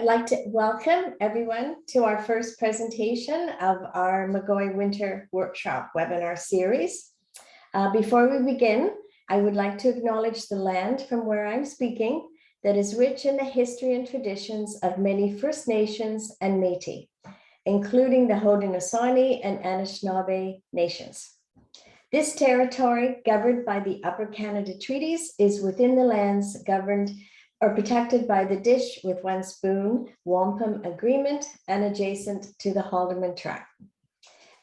I'd like to welcome everyone to our first presentation of our MGOI Winter Workshop webinar series. Before we begin, I would like to acknowledge the land from where I'm speaking that is rich in the history and traditions of many First Nations and Métis, including the Haudenosaunee and Anishinaabe nations. This territory, governed by the Upper Canada Treaties, is within the lands governed or protected by the Dish with One Spoon Wampum Agreement and adjacent to the Haldeman Tract.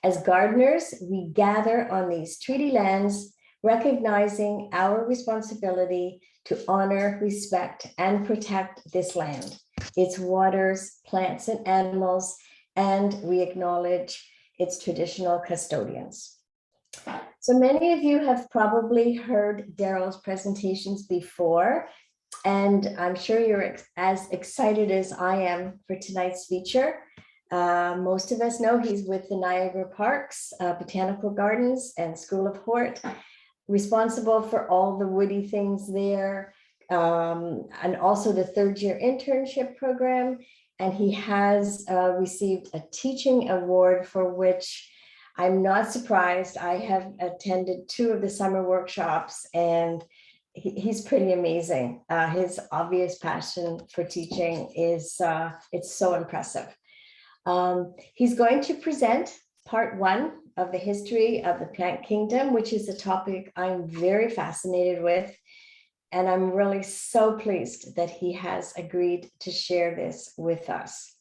As gardeners, we gather on these treaty lands, recognizing our responsibility to honor, respect, and protect this land, its waters, plants, and animals, and we acknowledge its traditional custodians. So many of you have probably heard Darrell's presentations before, and I'm sure you're as excited as I am for tonight's feature. Most of us know he's with the Niagara Parks, Botanical Gardens, and School of Hort, responsible for all the woody things there, and also the third-year internship program. And he has received a teaching award for which I'm not surprised. I have attended 2 of the summer workshops, and he's pretty amazing. His obvious passion for teaching is, it's so impressive. He's going to present part 1 of the history of the plant kingdom, which is a topic I'm very fascinated with. And I'm really so pleased that he has agreed to share this with us.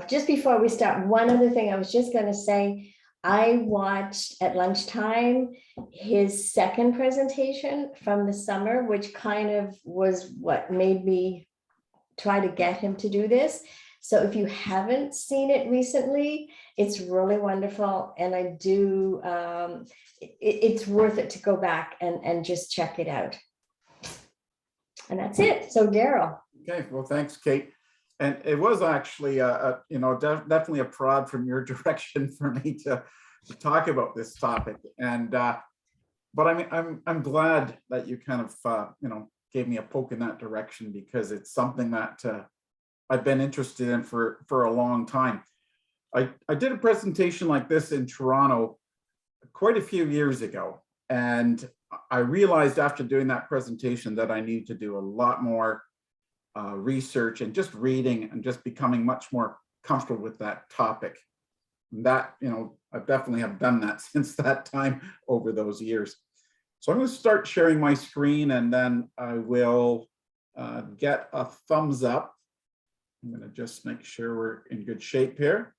Just before we start, one other thing I was just going to say, I watched at lunchtime his second presentation from the summer, which kind of was what made me try to get him to do this. So if you haven't seen it recently, it's really wonderful. And I do, it's worth it to go back and just check it out. And that's it. So Darrell. Okay, well, thanks, Kate. And it was actually, definitely a prod from your direction for me to talk about this topic. And but I mean, I'm glad that you kind of gave me a poke in that direction, because it's something that I've been interested in for a long time. I did a presentation like this in Toronto quite a few years ago, and I realized after doing that presentation that I need to do a lot more research and just reading and just becoming much more comfortable with that topic. And that, I definitely have done that since that time over those years. So I'm going to start sharing my screen, and then I will get a thumbs up. I'm going to just make sure we're in good shape here.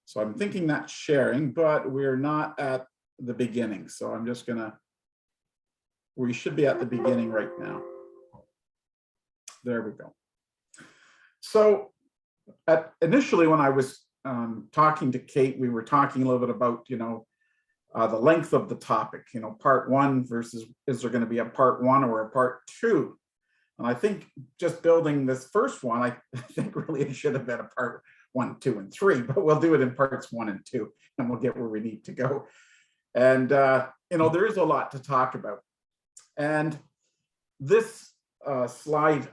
So I'm thinking that's sharing, but we're not at the beginning. So I'm just going to, we should be at the beginning right now. There we go. So initially when I was talking to Kate, we were talking a little bit about, the length of the topic, part 1 versus is there going to be a part 1 or a part 2? And I think just building this first one, I think really it should have been a part 1, 2, and 3, but we'll do it in parts 1 and 2, and we'll get where we need to go. And, there is a lot to talk about. And this slide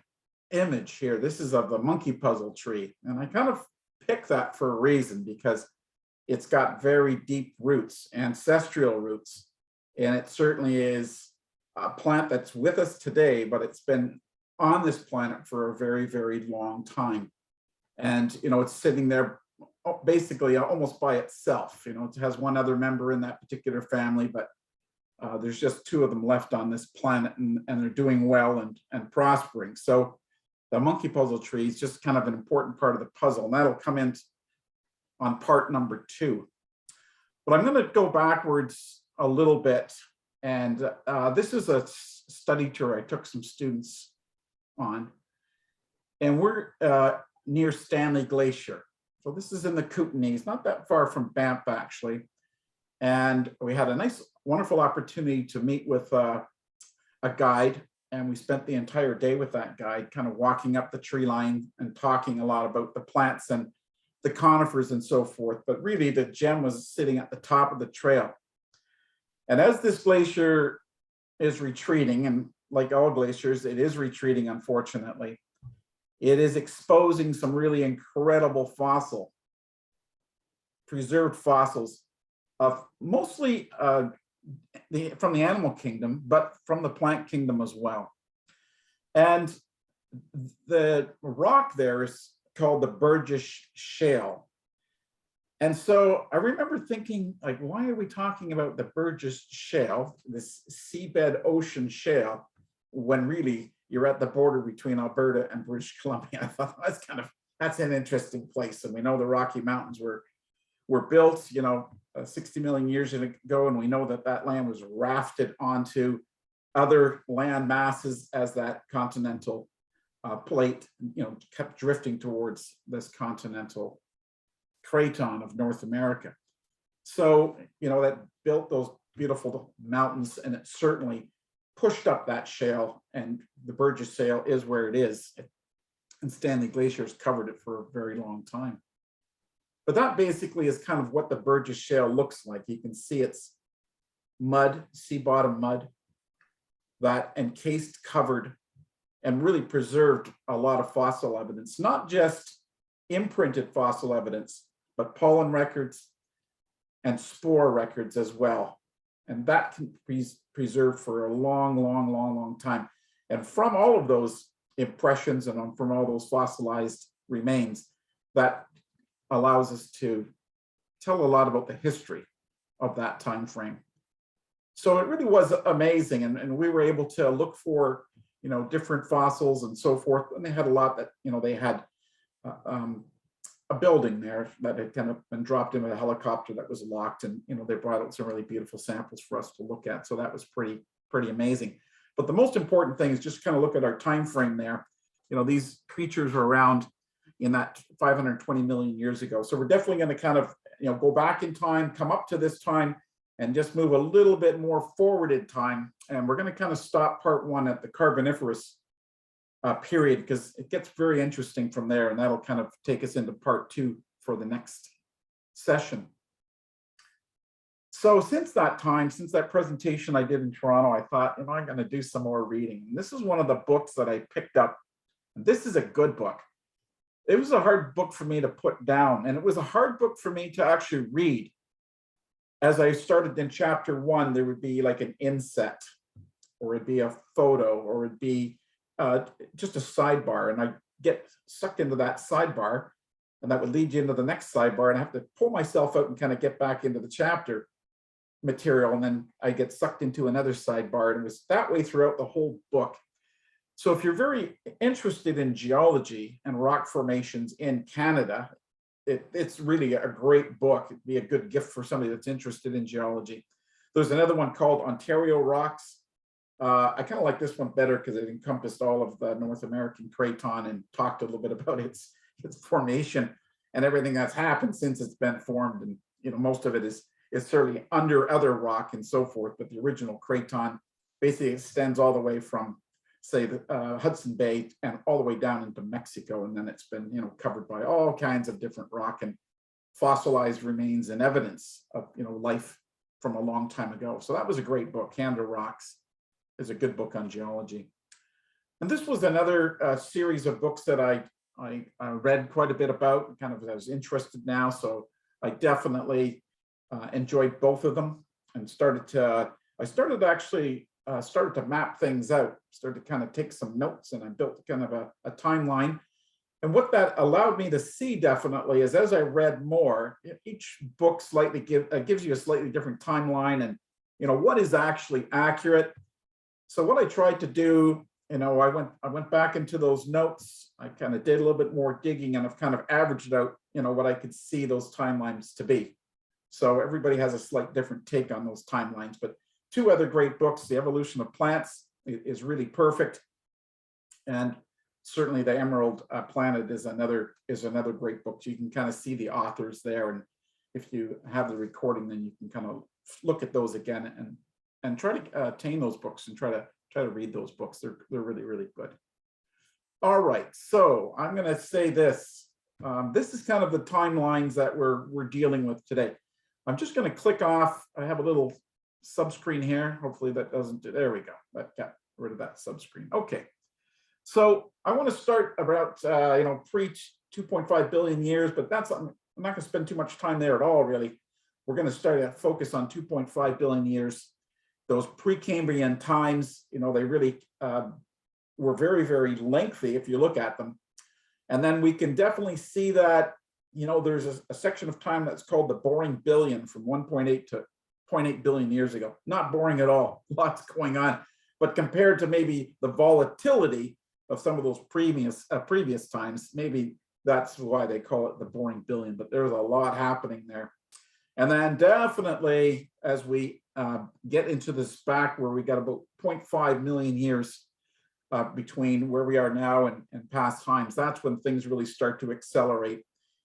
image here, this is of the monkey puzzle tree. And I kind of picked that for a reason, because it's got very deep roots, ancestral roots. And it certainly is a plant that's with us today, but it's been on this planet for a very, very long time. And, it's sitting there basically almost by itself. It has one other member in that particular family, but there's just 2 of them left on this planet, and they're doing well and prospering. So the monkey puzzle tree is just kind of an important part of the puzzle, and that'll come in on part number 2. But I'm going to go backwards a little bit, and this is a study tour I took some students on, and we're near Stanley Glacier. So this is in the Kootenays, not that far from Banff actually, and we had a nice, wonderful opportunity to meet with a guide, and we spent the entire day with that guide, kind of walking up the tree line and talking a lot about the plants and the conifers and so forth. But really the gem was sitting at the top of the trail. And as this glacier is retreating, and like all glaciers, it is retreating, unfortunately, it is exposing some really incredible preserved fossils of mostly from the animal kingdom, but from the plant kingdom as well. And the rock there is called the Burgess Shale. And so I remember thinking, like, why are we talking about the Burgess Shale, this seabed ocean shale, when really you're at the border between Alberta and British Columbia? I thought that's an interesting place. And we know the Rocky Mountains were built, 60 million years ago, and we know that land was rafted onto other land masses as that continental plate, kept drifting towards this continental craton of North America. So, that built those beautiful mountains, and it certainly pushed up that shale, and the Burgess Shale is where it is. And Stanley Glacier has covered it for a very long time. But that basically is kind of what the Burgess Shale looks like. You can see it's mud, sea bottom mud, that encased, covered, and really preserved a lot of fossil evidence, not just imprinted fossil evidence, but pollen records and spore records as well. And that can be preserved for a long time. And from all of those impressions and from all those fossilized remains, that allows us to tell a lot about the history of that time frame. So it really was amazing, and we were able to look for different fossils and so forth. And they had a lot that they had a building there that had kind of been dropped in with a helicopter that was locked, and they brought out some really beautiful samples for us to look at. So that was pretty amazing. But the most important thing is just kind of look at our time frame there. These creatures were around in that 520 million years ago. So we're definitely going to kind of go back in time, come up to this time, and just move a little bit more forward in time. And we're going to kind of stop part one at the Carboniferous period, because it gets very interesting from there, and that'll kind of take us into part two for the next session. So since that time, since that presentation I did in Toronto, I thought, I'm going to do some more reading. And this is one of the books that I picked up. This is a good book. It was a hard book for me to put down, and it was a hard book for me to actually read. As I started in chapter one, there would be like an inset, or it'd be a photo, or it'd be just a sidebar, and I get sucked into that sidebar, and that would lead you into the next sidebar, and I have to pull myself out and kind of get back into the chapter material, and then I get sucked into another sidebar, and it was that way throughout the whole book. So if you're very interested in geology and rock formations in Canada, it's really a great book. It'd be a good gift for somebody that's interested in geology. There's another one called Ontario Rocks. I kind of like this one better because it encompassed all of the North American craton and talked a little bit about its formation and everything that's happened since it's been formed. And most of it is certainly under other rock and so forth, but the original craton basically extends all the way from, say, the Hudson Bay and all the way down into Mexico, and then it's been covered by all kinds of different rock and fossilized remains and evidence of life from a long time ago. So that was a great book. Canada Rocks is a good book on geology. And this was another series of books that I read quite a bit about, kind of I was interested now, so I definitely enjoyed both of them, and started to map things out, started to kind of take some notes, and I built kind of a timeline. And what that allowed me to see definitely is, as I read more, each book slightly gives you a slightly different timeline, and what is actually accurate. So what I tried to do, I went back into those notes. I kind of did a little bit more digging, and I've kind of averaged out, what I could see those timelines to be. So everybody has a slight different take on those timelines, but two other great books. The Evolution of Plants is really perfect, and certainly The Emerald Planet is another great book. So you can kind of see the authors there, and if you have the recording, then you can kind of look at those again and try to obtain those books and try to read those books. They're really good. All right, so I'm going to say this. This is kind of the timelines that we're dealing with today. I'm just going to click off. I have a little subscreen here. Hopefully that doesn't do. There we go. That got rid of that subscreen. Okay. So I want to start about, pre 2.5 billion years, but I'm not going to spend too much time there at all, really. We're going to start to focus on 2.5 billion years. Those Precambrian times, they really were very, very lengthy if you look at them. And then we can definitely see that, there's a section of time that's called the boring billion from 1.8 to 0.8 billion years ago. Not boring at all, lots going on. But compared to maybe the volatility of some of those previous times, maybe that's why they call it the boring billion, but there's a lot happening there. And then definitely as we get into this back where we got about 0.5 million years between where we are now and past times, that's when things really start to accelerate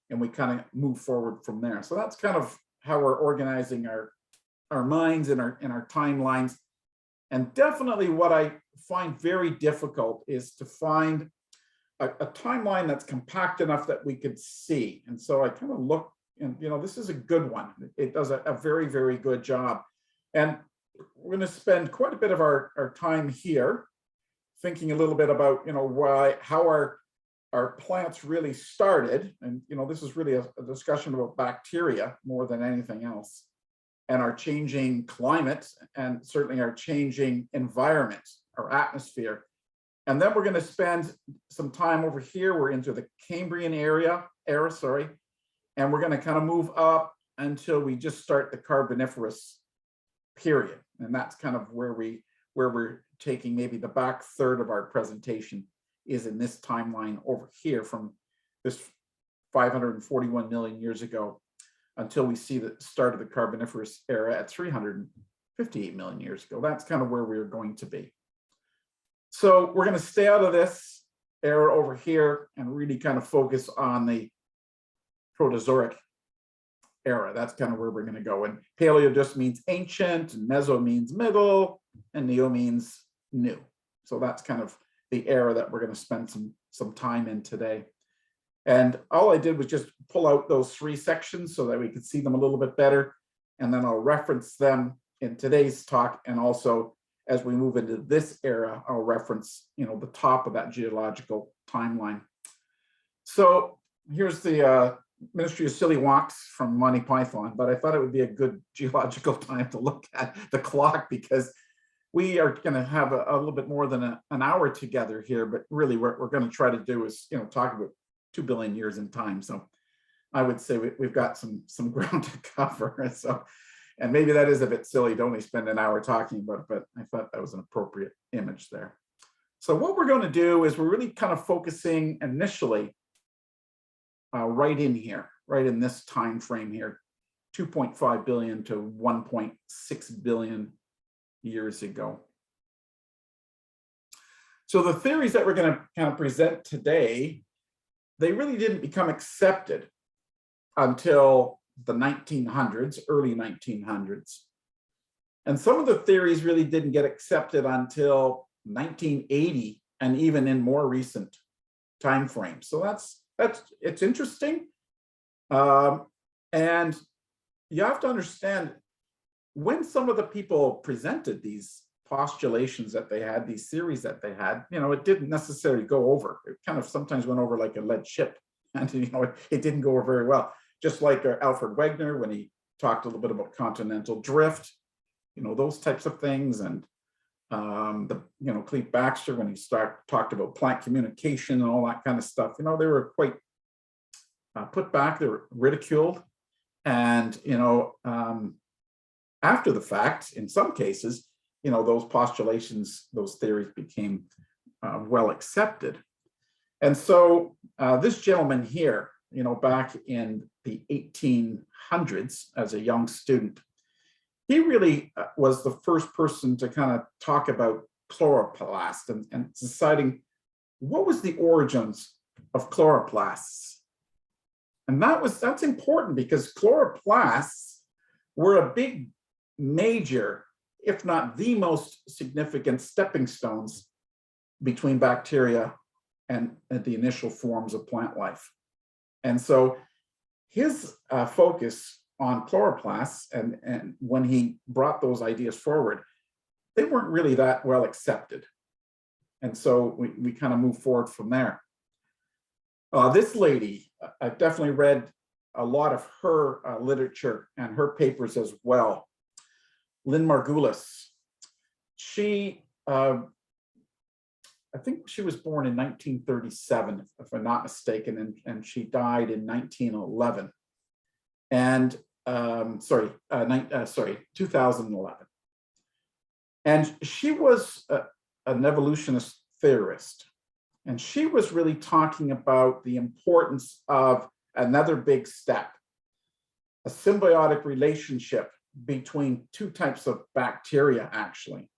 and we kind of move forward from there. So that's kind of how we're organizing our minds and our timelines. And definitely what I find very difficult is to find a timeline that's compact enough that we could see. And so I kind of look, and this is a good one. It does a very, very good job. And we're going to spend quite a bit of our time here thinking a little bit about, how our plants really started. And, this is really a discussion about bacteria more than anything else, and our changing climate, and certainly our changing environment, our atmosphere. And then we're going to spend some time over here. We're into the Cambrian era, and we're going to kind of move up until we just start the Carboniferous period. And that's kind of where we're taking maybe the back third of our presentation is in this timeline over here from this 541 million years ago until we see the start of the Carboniferous era at 358 million years ago. That's kind of where we're going to be. So we're going to stay out of this era over here and really kind of focus on the Proterozoic era. That's kind of where we're going to go. And Paleo just means ancient, and Meso means middle, and Neo means new. So that's kind of the era that we're going to spend some time in today. And all I did was just pull out those three sections so that we could see them a little bit better. And then I'll reference them in today's talk. And also, as we move into this era, I'll reference, the top of that geological timeline. So here's the Ministry of Silly Walks from Monty Python, but I thought it would be a good geological time to look at the clock because we are going to have a little bit more than an hour together here, but really what we're going to try to do is, talk about 2 billion years in time. So I would say we've got some ground to cover. So, and maybe that is a bit silly to only spend an hour talking about it, but I thought that was an appropriate image there. So what we're going to do is we're really kind of focusing initially right in here, right in this time frame here, 2.5 billion to 1.6 billion years ago. So the theories that we're going to kind of present today, they really didn't become accepted until the 1900s, early 1900s. And some of the theories really didn't get accepted until 1980 and even in more recent time frames. So it's interesting. And you have to understand when some of the people presented these postulations that they had, these theories that they had, it didn't necessarily go over. It kind of sometimes went over like a lead ship, and it didn't go over very well. Just like Alfred Wegener when he talked a little bit about continental drift, those types of things, and Clete Baxter when he talked about plant communication and all that kind of stuff. They were quite put back, they were ridiculed, and after the fact, in some cases, those postulations, those theories became well accepted. And so this gentleman here, back in the 1800s as a young student, he really was the first person to kind of talk about chloroplasts and deciding what was the origins of chloroplasts. And that's important because chloroplasts were a big, major, if not the most significant stepping stones between bacteria and the initial forms of plant life. And so his focus on chloroplasts, and when he brought those ideas forward, they weren't really that well accepted. And so we kind of move forward from there. This lady, I've definitely read a lot of her literature and her papers as well. Lynn Margulis. She, I think she was born in 1937, if I'm not mistaken, and she died in 1911. And 2011. And she was an evolutionist theorist. And she was really talking about the importance of another big step, a symbiotic relationship between two types of bacteria, actually.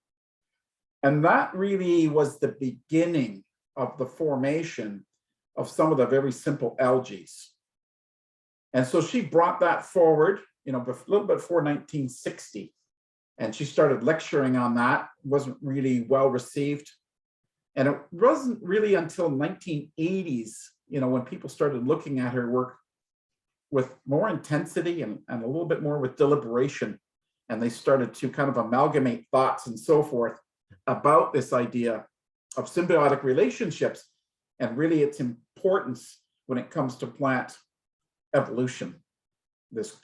And that really was the beginning of the formation of some of the very simple algae. And so she brought that forward, a little bit before 1960. And she started lecturing on that. It wasn't really well received. And it wasn't really until 1980s, when people started looking at her work with more intensity and a little bit more with deliberation. And they started to kind of amalgamate thoughts and so forth about this idea of symbiotic relationships and really its importance when it comes to plant evolution, this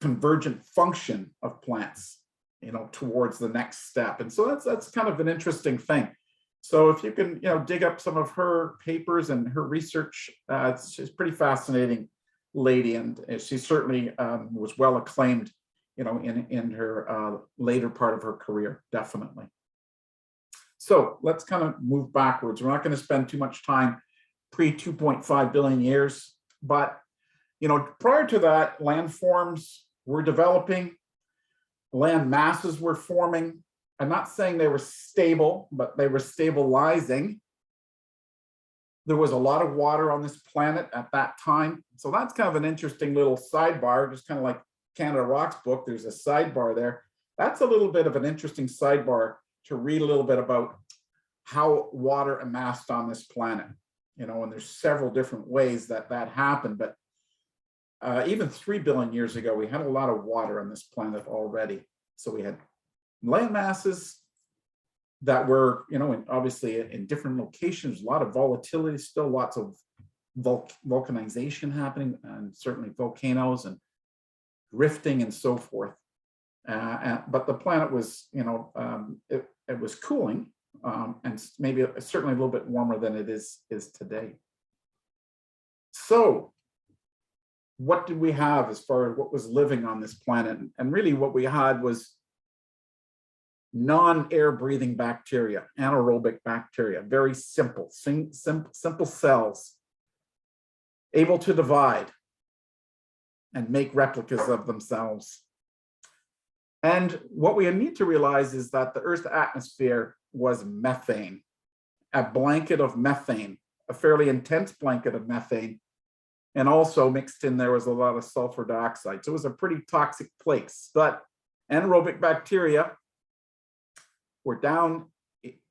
convergent function of plants, towards the next step. And so that's kind of an interesting thing. So if you can, dig up some of her papers and her research, she's a pretty fascinating lady, and she certainly was well acclaimed, in her later part of her career, definitely. So let's kind of move backwards. We're not going to spend too much time pre 2.5 billion years, but prior to that, landforms were developing, land masses were forming. I'm not saying they were stable, but they were stabilizing. There was a lot of water on this planet at that time. So that's kind of an interesting little sidebar, just kind of like Canada Rocks book, there's a sidebar there. That's a little bit of an interesting sidebar to read a little bit about how water amassed on this planet. And there's several different ways that happened, but even 3 billion years ago, we had a lot of water on this planet already. So we had land masses that were, obviously in different locations, a lot of volatility, still lots of vulcanization happening, and certainly volcanoes and rifting and so forth. But the planet was, it was cooling, and maybe certainly a little bit warmer than it is today. So what did we have as far as what was living on this planet? And really what we had was non-air breathing bacteria, anaerobic bacteria, very simple cells, able to divide and make replicas of themselves. And what we need to realize is that the Earth's atmosphere was methane, a blanket of methane, a fairly intense blanket of methane. And also mixed in there was a lot of sulfur dioxide. So it was a pretty toxic place. But anaerobic bacteria were down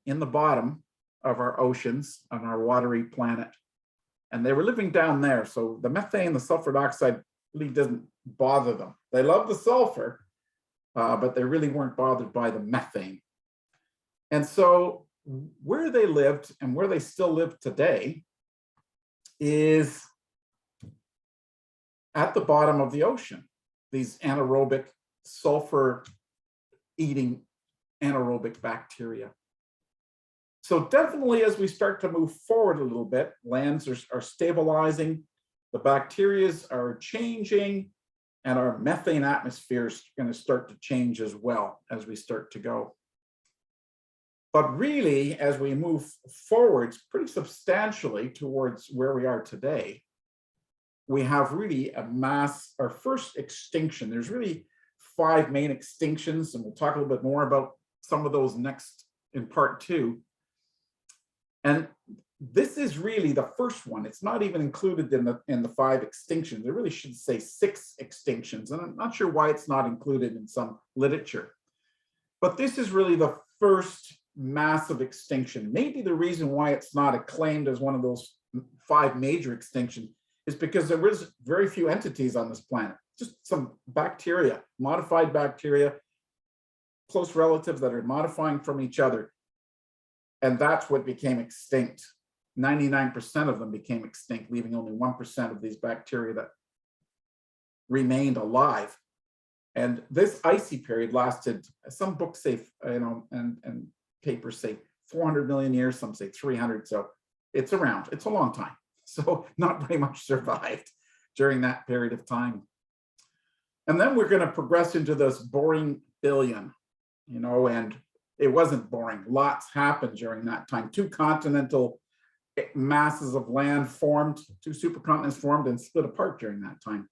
in the bottom of our oceans on our watery planet. And they were living down there. So the methane, the sulfur dioxide really doesn't bother them. They love the sulfur, but they really weren't bothered by the methane. And so where they lived and where they still live today is at the bottom of the ocean, these anaerobic sulfur-eating anaerobic bacteria. So definitely as we start to move forward a little bit, lands are stabilizing, the bacteria are changing, and our methane atmosphere is going to start to change as well as we start to go. But really, as we move forwards pretty substantially towards where we are today, we have really our first extinction. There's really 5 main extinctions, and we'll talk a little bit more about some of those next in part 2. And this is really the first one. It's not even included in the 5 extinctions. It really should say 6 extinctions, and I'm not sure why it's not included in some literature. But this is really the first massive extinction. Maybe the reason why it's not acclaimed as one of those 5 major extinctions is because there was very few entities on this planet, just some bacteria, modified bacteria, close relatives that are modifying from each other. And that's what became extinct. 99% of them became extinct, leaving only 1% of these bacteria that remained alive. And this icy period lasted, some books say, and papers say 400 million years, some say 300. So it's around, it's a long time. So not very much survived during that period of time. And then we're going to progress into this boring billion, and it wasn't boring. Lots happened during that time. 2 continental masses of land formed, 2 supercontinents formed and split apart during that time.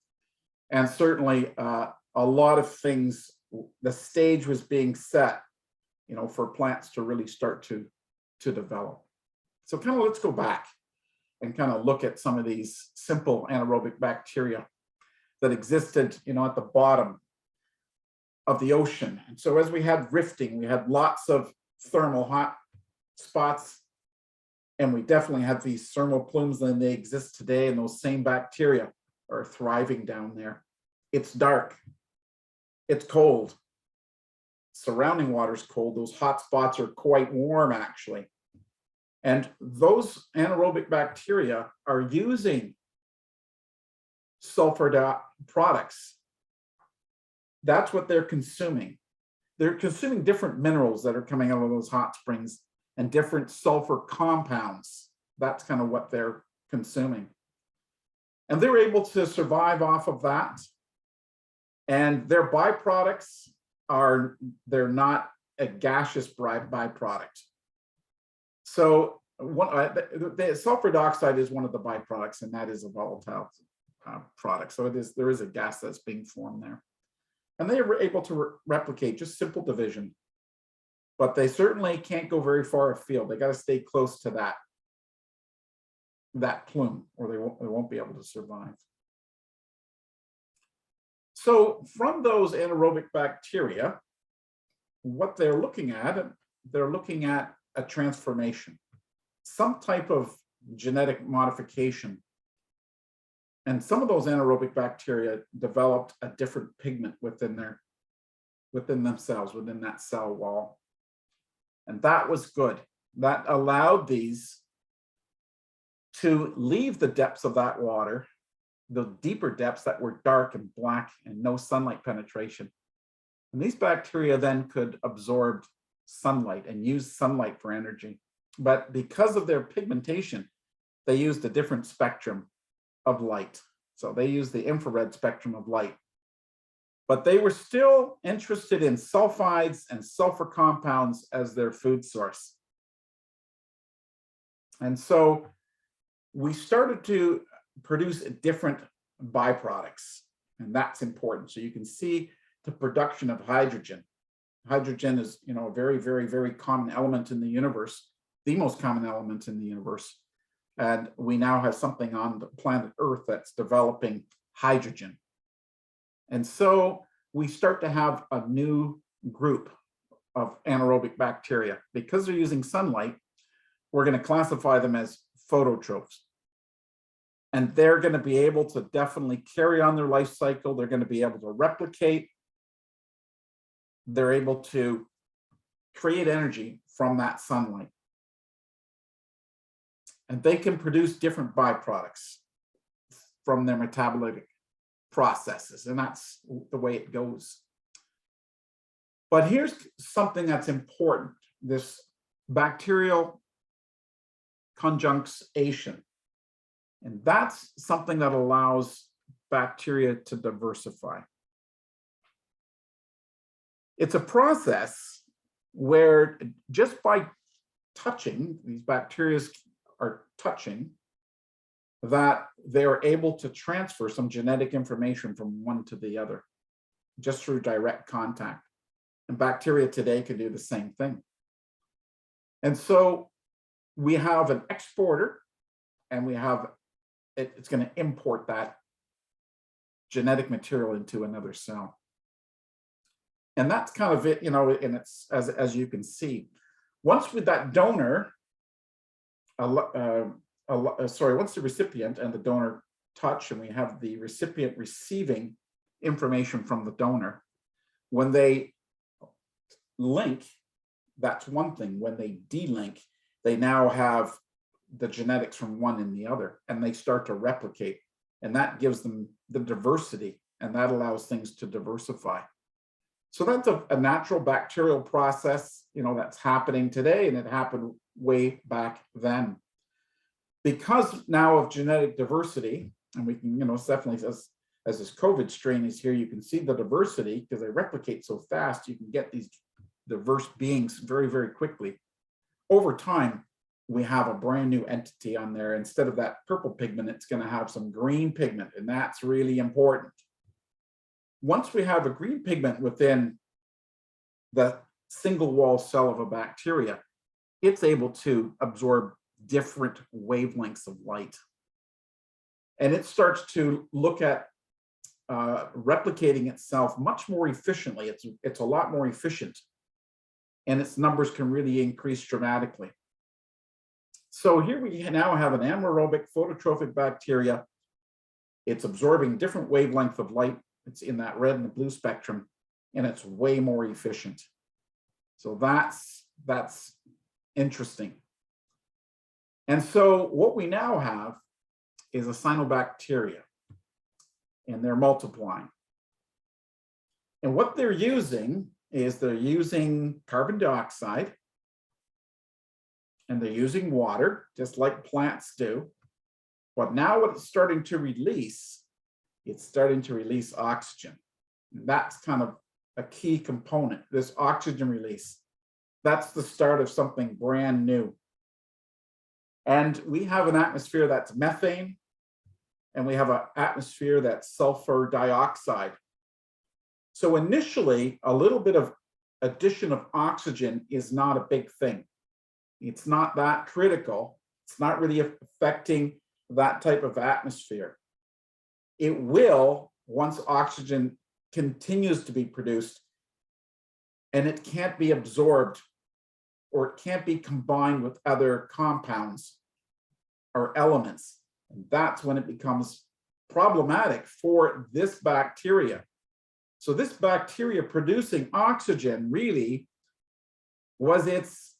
And certainly a lot of things, the stage was being set, for plants to really start to develop. So kind of let's go back and kind of look at some of these simple anaerobic bacteria that existed, at the bottom of the ocean. And so as we had rifting, we had lots of thermal hot spots, and we definitely have these thermal plumes, and they exist today, and those same bacteria are thriving down there. It's dark, it's cold, surrounding water is cold, those hot spots are quite warm actually. And those anaerobic bacteria are using sulfur products. That's what they're consuming. They're consuming different minerals that are coming out of those hot springs and different sulfur compounds. That's kind of what they're consuming. And they're able to survive off of that. And their byproducts they're not a gaseous byproduct. So the sulfur dioxide is one of the byproducts, and that is a volatile product. So there is a gas that's being formed there. And they are able to replicate just simple division, but they certainly can't go very far afield. They got to stay close to that plume, or they won't be able to survive. So from those anaerobic bacteria, what they're looking at a transformation, some type of genetic modification. And some of those anaerobic bacteria developed a different pigment within themselves, within that cell wall. And that was good. That allowed these to leave the depths of that water, the deeper depths that were dark and black and no sunlight penetration. And these bacteria then could absorb sunlight and use sunlight for energy. But because of their pigmentation, they used a different spectrum of light. So they used the infrared spectrum of light. But they were still interested in sulfides and sulfur compounds as their food source. And so we started to produce different byproducts, and that's important. So you can see the production of hydrogen. Hydrogen is, a very, very, very common element in the universe, the most common element in the universe. And we now have something on the planet Earth that's developing hydrogen. And so we start to have a new group of anaerobic bacteria. Because they're using sunlight, we're going to classify them as phototrophs. And they're going to be able to definitely carry on their life cycle. They're going to be able to replicate. They're able to create energy from that sunlight. And they can produce different byproducts from their metabolic processes. And that's the way it goes. But here's something that's important, this bacterial conjunction. And that's something that allows bacteria to diversify. It's a process where just by touching, these bacteria are touching, that they are able to transfer some genetic information from one to the other, just through direct contact. And bacteria today can do the same thing. And so we have an exporter, and we have it's going to import that genetic material into another cell. And that's kind of it, and it's as you can see, once with that donor, once the recipient and the donor touch, and we have the recipient receiving information from the donor, when they link, that's one thing. When they delink, they now have the genetics from one and the other, and they start to replicate. And that gives them the diversity, and that allows things to diversify. So that's a natural bacterial process, that's happening today, and it happened way back then. Because now of genetic diversity, and we can, definitely as this COVID strain is here, you can see the diversity because they replicate so fast, you can get these diverse beings very, very quickly. Over time, we have a brand new entity on there. Instead of that purple pigment, it's going to have some green pigment, and that's really important. Once we have a green pigment within the single wall cell of a bacteria, it's able to absorb different wavelengths of light. And it starts to look at replicating itself much more efficiently. It's a lot more efficient, and its numbers can really increase dramatically. So here we now have an anaerobic phototrophic bacteria. It's absorbing different wavelength of light. It's in that red and the blue spectrum, and it's way more efficient. So that's interesting. And so what we now have is a cyanobacteria, and they're multiplying. And what they're using is they're using carbon dioxide, and they're using water, just like plants do. But now what it's starting to release, it's starting to release oxygen. And that's kind of a key component, this oxygen release. That's the start of something brand new. And we have an atmosphere that's methane, and we have an atmosphere that's sulfur dioxide. So initially, a little bit of addition of oxygen is not a big thing. It's not that critical. It's not really affecting that type of atmosphere. It will, once oxygen continues to be produced, and it can't be absorbed, or it can't be combined with other compounds or elements. And that's when it becomes problematic for this bacteria. So this bacteria producing oxygen really was its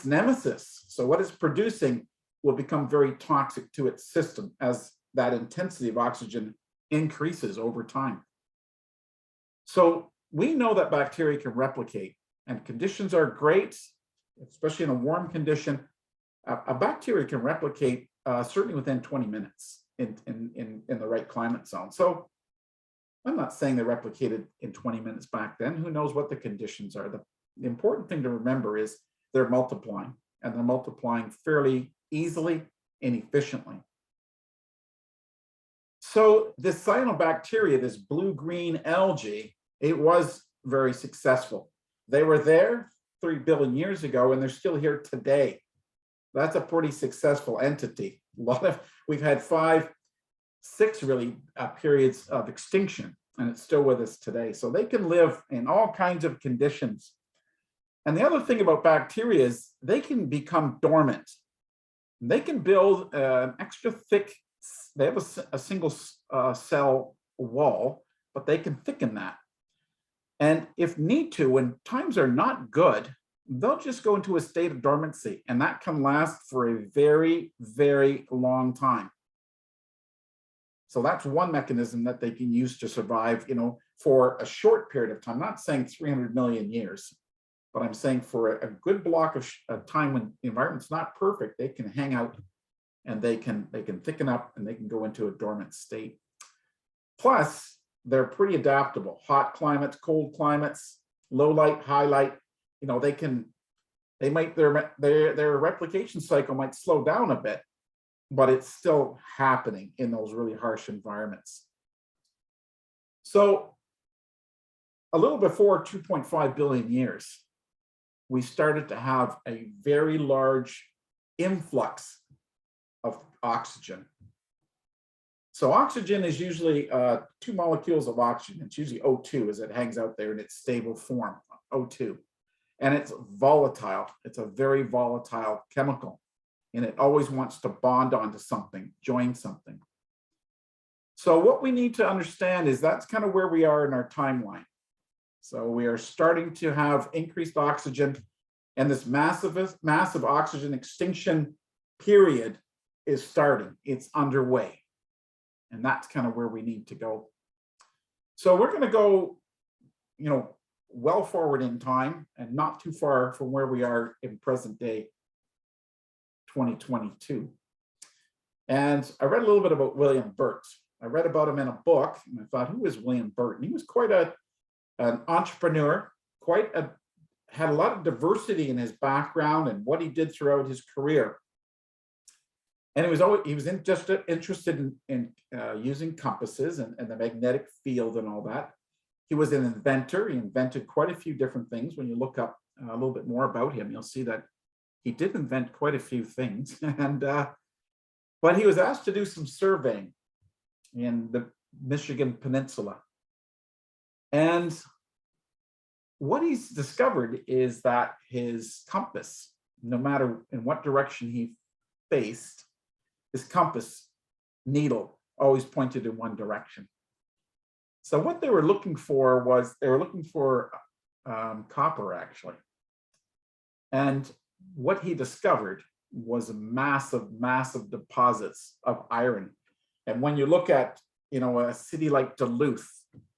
nemesis. So what it's producing will become very toxic to its system as that intensity of oxygen increases over time. So we know that bacteria can replicate, and conditions are great, especially in a warm condition. A bacteria can replicate certainly within 20 minutes in the right climate zone. So I'm not saying they replicated in 20 minutes back then. Who knows what the conditions are? The important thing to remember is they're multiplying, and they're multiplying fairly easily and efficiently. So this cyanobacteria, this blue-green algae, it was very successful. They were there 3 billion years ago, and they're still here today. That's a pretty successful entity. We've had 5, 6 really periods of extinction, and it's still with us today. So they can live in all kinds of conditions. And the other thing about bacteria is they can become dormant. They can build an extra thick, they have a single cell wall, but they can thicken that. And if need to, when times are not good, they'll just go into a state of dormancy, and that can last for a very, very long time. So that's one mechanism that they can use to survive, for a short period of time. I'm not saying 300 million years, but I'm saying for a good block of time when the environment's not perfect, they can hang out, and they can thicken up, and they can go into a dormant state. Plus, they're pretty adaptable. Hot climates, cold climates, low light, high light. Their replication cycle might slow down a bit, but it's still happening in those really harsh environments. So a little before 2.5 billion years, we started to have a very large influx of oxygen. So oxygen is usually 2 molecules of oxygen. It's usually O2 as it hangs out there in its stable form, O2. And it's volatile. It's a very volatile chemical. And it always wants to bond onto something, join something. So what we need to understand is that's kind of where we are in our timeline. So we are starting to have increased oxygen. And this massive oxygen extinction period is starting. It's underway. And that's kind of where we need to go. So we're going to go, well forward in time and not too far from where we are in present day 2022. And I read a little bit about William Burt. I read about him in a book, and I thought, who is William Burt? And he was quite an entrepreneur, had a lot of diversity in his background and what he did throughout his career. And he was just interested in using compasses and the magnetic field and all that. He was an inventor. He invented quite a few different things. When you look up a little bit more about him, you'll see that he did invent quite a few things. But he was asked to do some surveying in the Michigan Peninsula. And what he's discovered is that his compass, no matter in what direction he faced, his compass needle always pointed in one direction. So what they were looking for was, copper, actually. And what he discovered was massive deposits of iron. And when you look at, a city like Duluth,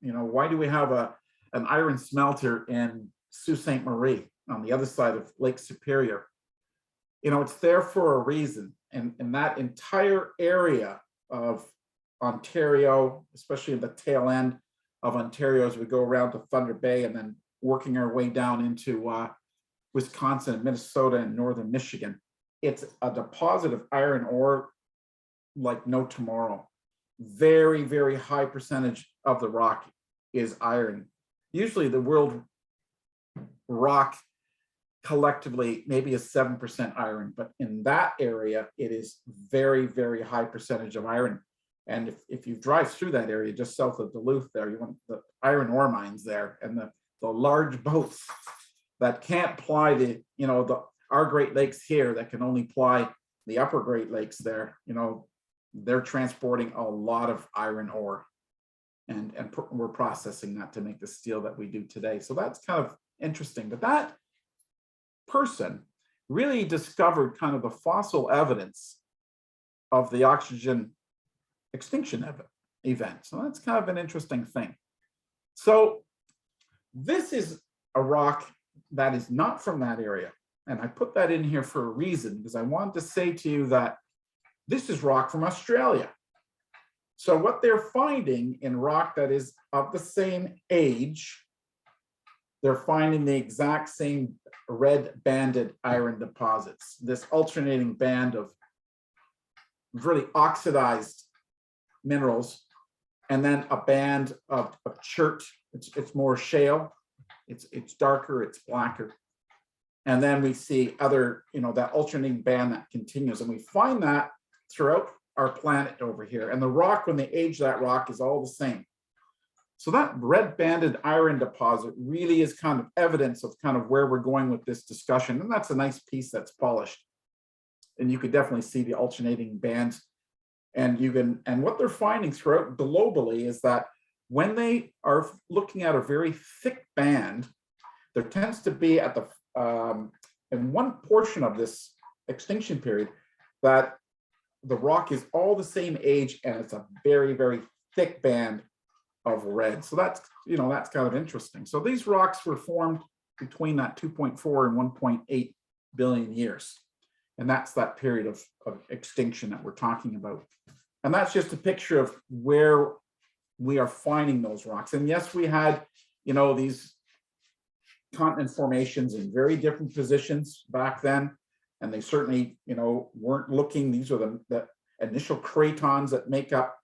why do we have an iron smelter in Sault Ste. Marie on the other side of Lake Superior? It's there for a reason. And that entire area of Ontario, especially at the tail end of Ontario, as we go around to Thunder Bay and then working our way down into Wisconsin, Minnesota, and northern Michigan, it's a deposit of iron ore like no tomorrow. Very, very high percentage of the rock is iron. Usually the world rock collectively maybe is 7% iron, but in that area, it is very, very high percentage of iron. And if you drive through that area just south of Duluth there, you want the iron ore mines there and the large boats that can't ply our Great Lakes here, that can only ply the upper Great Lakes there, they're transporting a lot of iron ore and we're processing that to make the steel that we do today. So that's kind of interesting. But that person really discovered kind of the fossil evidence of the oxygen extinction event. So that's kind of an interesting thing. So this is a rock that is not from that area. And I put that in here for a reason, because I wanted to say to you that this is rock from Australia. So what they're finding in rock that is of the same age, they're finding the exact same red banded iron deposits, this alternating band of really oxidized minerals, and then a band of chert. It's more shale, it's darker, it's blacker. And then we see other, that alternating band that continues. And we find that throughout our planet over here. And the rock, when they age that rock, is all the same. So that red banded iron deposit really is kind of evidence of kind of where we're going with this discussion. And that's a nice piece that's polished. And you could definitely see the alternating bands. And what they're finding throughout globally is that when they are looking at a very thick band, there tends to be at the in one portion of this extinction period that the rock is all the same age and it's a very, very thick band of red. So that's, that's kind of interesting. So these rocks were formed between that 2.4 and 1.8 billion years. And that's that period of extinction that we're talking about. And that's just a picture of where we are finding those rocks. And yes, we had, these continent formations in very different positions back then. And they certainly, weren't looking, these are the initial cratons that make up,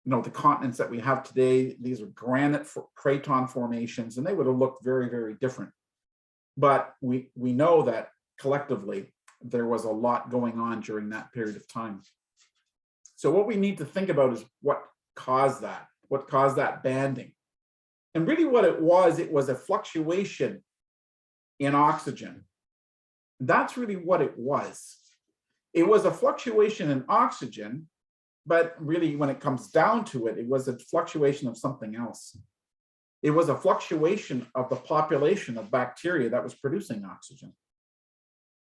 the continents that we have today. These are granite craton formations, and they would have looked very, very different. But we know that collectively, there was a lot going on during that period of time. So what we need to think about is what caused that banding. And really what it was a fluctuation in oxygen. That's really what it was. It was a fluctuation in oxygen, but really when it comes down to it, it was a fluctuation of something else. It was a fluctuation of the population of bacteria that was producing oxygen.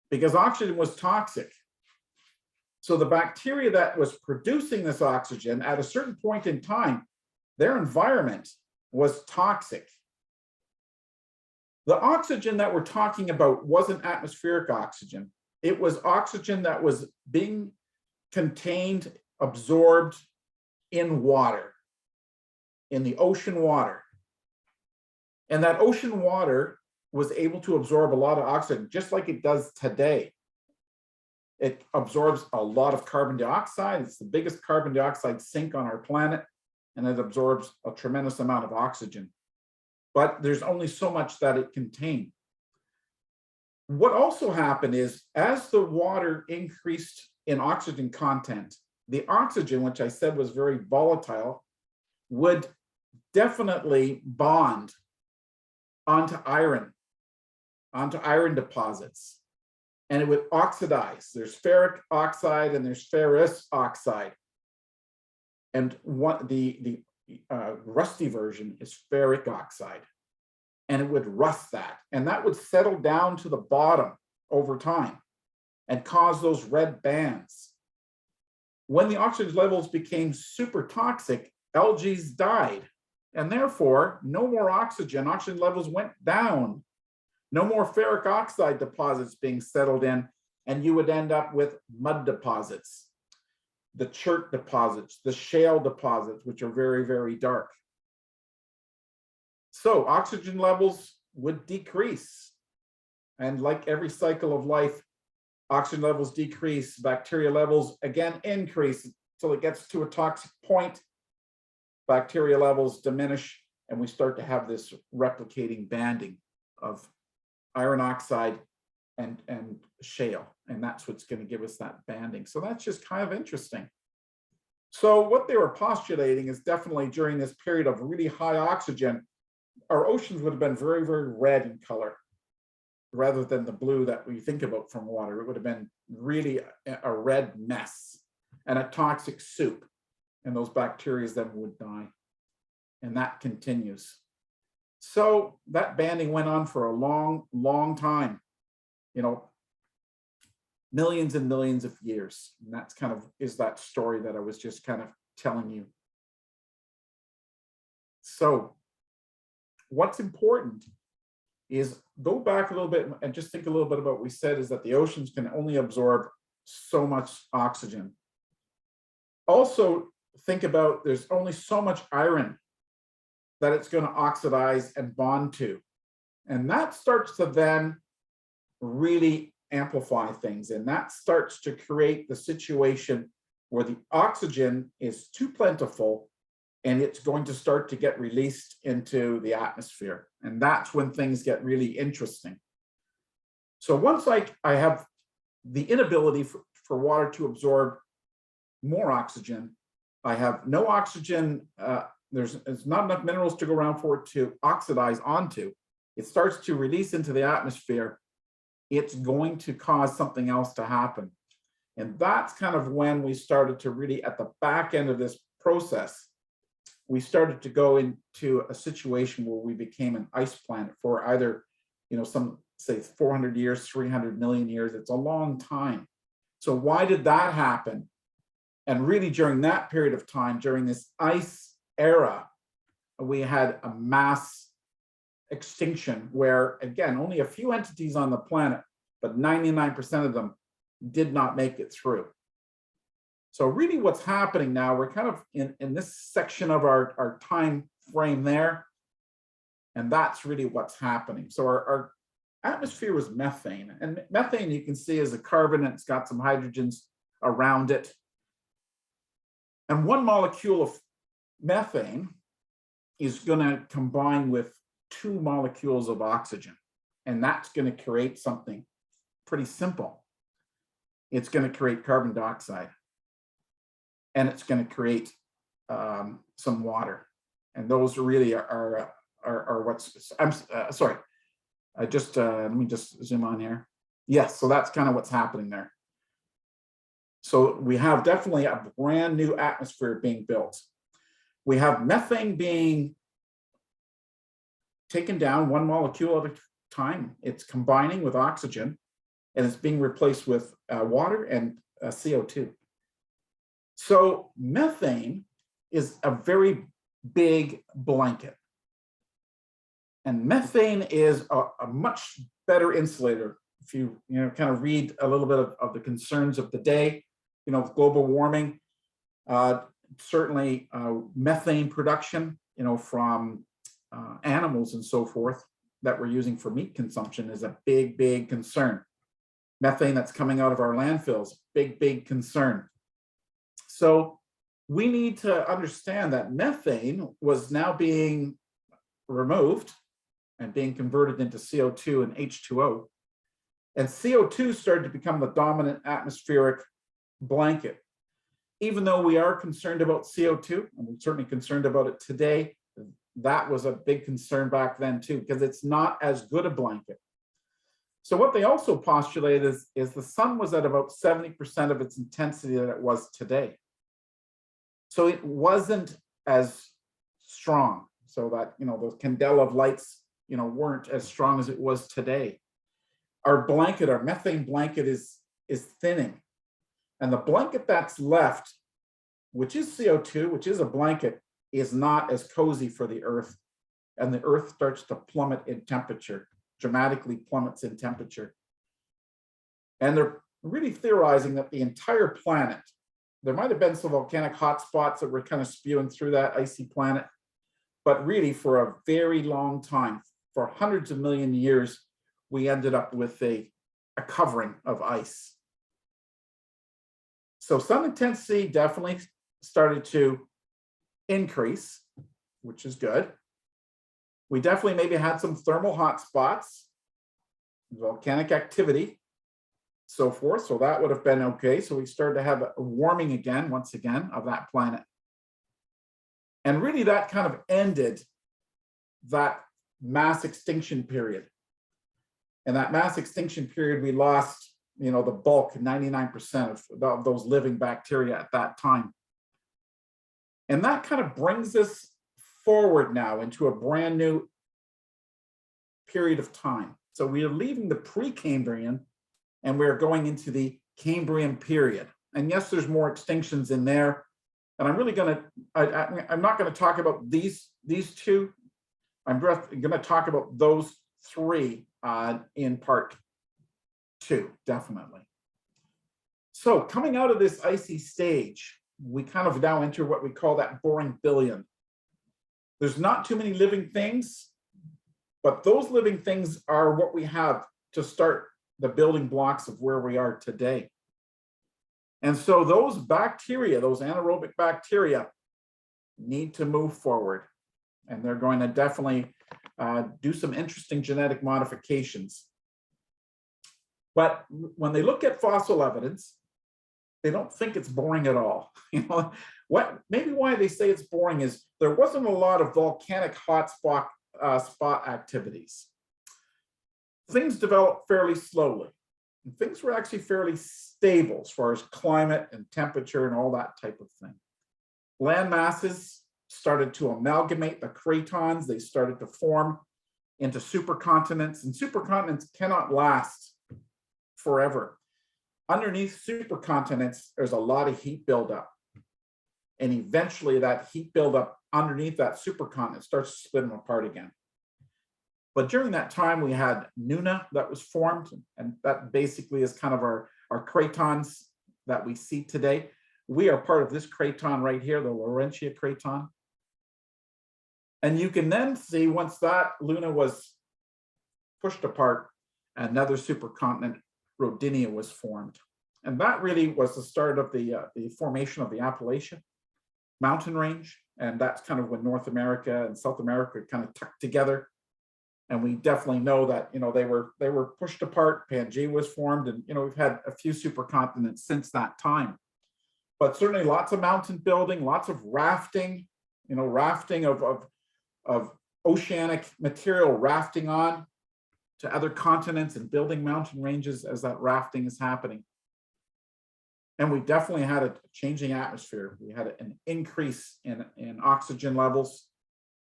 because oxygen was toxic. So the bacteria that was producing this oxygen at a certain point in time, their environment was toxic. The oxygen that we're talking about wasn't atmospheric oxygen. It was oxygen that was being contained, absorbed in water, in the ocean water. And that ocean water was able to absorb a lot of oxygen, just like it does today. It absorbs a lot of carbon dioxide. It's the biggest carbon dioxide sink on our planet, and it absorbs a tremendous amount of oxygen. But there's only so much that it contained. What also happened is, as the water increased in oxygen content, the oxygen, which I said was very volatile, would definitely bond onto iron deposits, and it would oxidize. There's ferric oxide and there's ferrous oxide. And the rusty version is ferric oxide, and it would rust that, and that would settle down to the bottom over time and cause those red bands. When the oxygen levels became super toxic, algae died, and therefore no more oxygen. Oxygen levels went down. No more ferric oxide deposits being settled in, and you would end up with mud deposits, the chert deposits, the shale deposits, which are very, very dark. So oxygen levels would decrease. And like every cycle of life, oxygen levels decrease, bacteria levels again increase until it gets to a toxic point. Bacteria levels diminish, and we start to have this replicating banding of iron oxide and shale, and that's what's going to give us that banding. So that's just kind of interesting. So what they were postulating is definitely during this period of really high oxygen, our oceans would have been very, very red in color, rather than the blue that we think about from water. It would have been really a red mess and a toxic soup, and those bacteria then would die, and that continues. So that banding went on for a long, long time, millions and millions of years. And that's kind of is that story that I was just kind of telling you. So what's important is go back a little bit and just think a little bit about what we said, is that the oceans can only absorb so much oxygen. Also think about there's only so much iron that it's going to oxidize and bond to. And that starts to then really amplify things. And that starts to create the situation where the oxygen is too plentiful and it's going to start to get released into the atmosphere. And that's when things get really interesting. So once I have the inability for water to absorb more oxygen, I have no oxygen, there's not enough minerals to go around for it to oxidize onto. It starts to release into the atmosphere. It's going to cause something else to happen. And that's kind of when we started to really, at the back end of this process, we started to go into a situation where we became an ice planet for either, some say 400 years, 300 million years. It's a long time. So why did that happen? And really during that period of time, during this ice era, we had a mass extinction where, again, only a few entities on the planet, but 99% of them did not make it through. So really what's happening now, we're kind of in this section of our time frame there, and that's really what's happening. So our atmosphere was methane, and methane you can see is a carbon, and it's got some hydrogens around it. And one molecule of methane is going to combine with 2 molecules of oxygen, and that's going to create something pretty simple. It's going to create carbon dioxide, and it's going to create some water, and those really are what's. I'm sorry. I just let me just zoom on here. Yes, so that's kind of what's happening there. So we have definitely a brand new atmosphere being built. We have methane being taken down 1 molecule at a time. It's combining with oxygen, and it's being replaced with water and CO2. So methane is a very big blanket. And methane is a much better insulator. If you kind of read a little bit of the concerns of the day, global warming, certainly methane production, from animals and so forth that we're using for meat consumption is a big, big concern. Methane that's coming out of our landfills, big, big concern. So we need to understand that methane was now being removed and being converted into CO2 and H2O. And CO2 started to become the dominant atmospheric blanket. Even though we are concerned about CO2, and we're certainly concerned about it today, that was a big concern back then too, because it's not as good a blanket. So what they also postulated is the sun was at about 70% of its intensity that it was today. So it wasn't as strong, so that, those candela of lights, weren't as strong as it was today. Our blanket, our methane blanket is thinning. And the blanket that's left, which is CO2, which is a blanket, is not as cozy for the Earth. And the Earth starts to plummet in temperature, dramatically plummets in temperature. And they're really theorizing that the entire planet, there might have been some volcanic hotspots that were kind of spewing through that icy planet, but really for a very long time, for hundreds of million years, we ended up with a covering of ice. So sun intensity definitely started to increase, which is good. We definitely maybe had some thermal hotspots, volcanic activity, so forth. So that would have been okay. So we started to have a warming again, once again, of that planet. And really that kind of ended that mass extinction period. And that mass extinction period, we lost, the bulk, 99% of those living bacteria at that time. And that kind of brings us forward now into a brand new period of time. So we are leaving the pre-Cambrian and we're going into the Cambrian period. And yes, there's more extinctions in there. And I'm really I'm not going to talk about these two. I'm going to talk about those three in part 2, definitely. So coming out of this icy stage, we kind of now enter what we call that boring billion. There's not too many living things, but those living things are what we have to start the building blocks of where we are today. And so those bacteria, those anaerobic bacteria, need to move forward. And they're going to definitely do some interesting genetic modifications. But when they look at fossil evidence, they don't think it's boring at all. Maybe why they say it's boring is there wasn't a lot of volcanic hotspot spot activities. Things developed fairly slowly. And things were actually fairly stable as far as climate and temperature and all that type of thing. Land masses started to amalgamate, the cratons, they started to form into supercontinents, and supercontinents cannot last forever. Underneath supercontinents, there's a lot of heat buildup. And eventually that heat buildup underneath that supercontinent starts to split them apart again. But during that time, we had Nuna that was formed, and that basically is kind of our cratons that we see today. We are part of this craton right here, the Laurentia craton. And you can then see once that Luna was pushed apart, another supercontinent, Rodinia, was formed. And that really was the start of the formation of the Appalachian mountain range. And that's kind of when North America and South America kind of tucked together. And we definitely know that, they were pushed apart. Pangaea was formed, and, we've had a few supercontinents since that time. But certainly lots of mountain building, lots of rafting, rafting of oceanic material rafting on to other continents and building mountain ranges as that rafting is happening. And we definitely had a changing atmosphere. We had an increase in oxygen levels.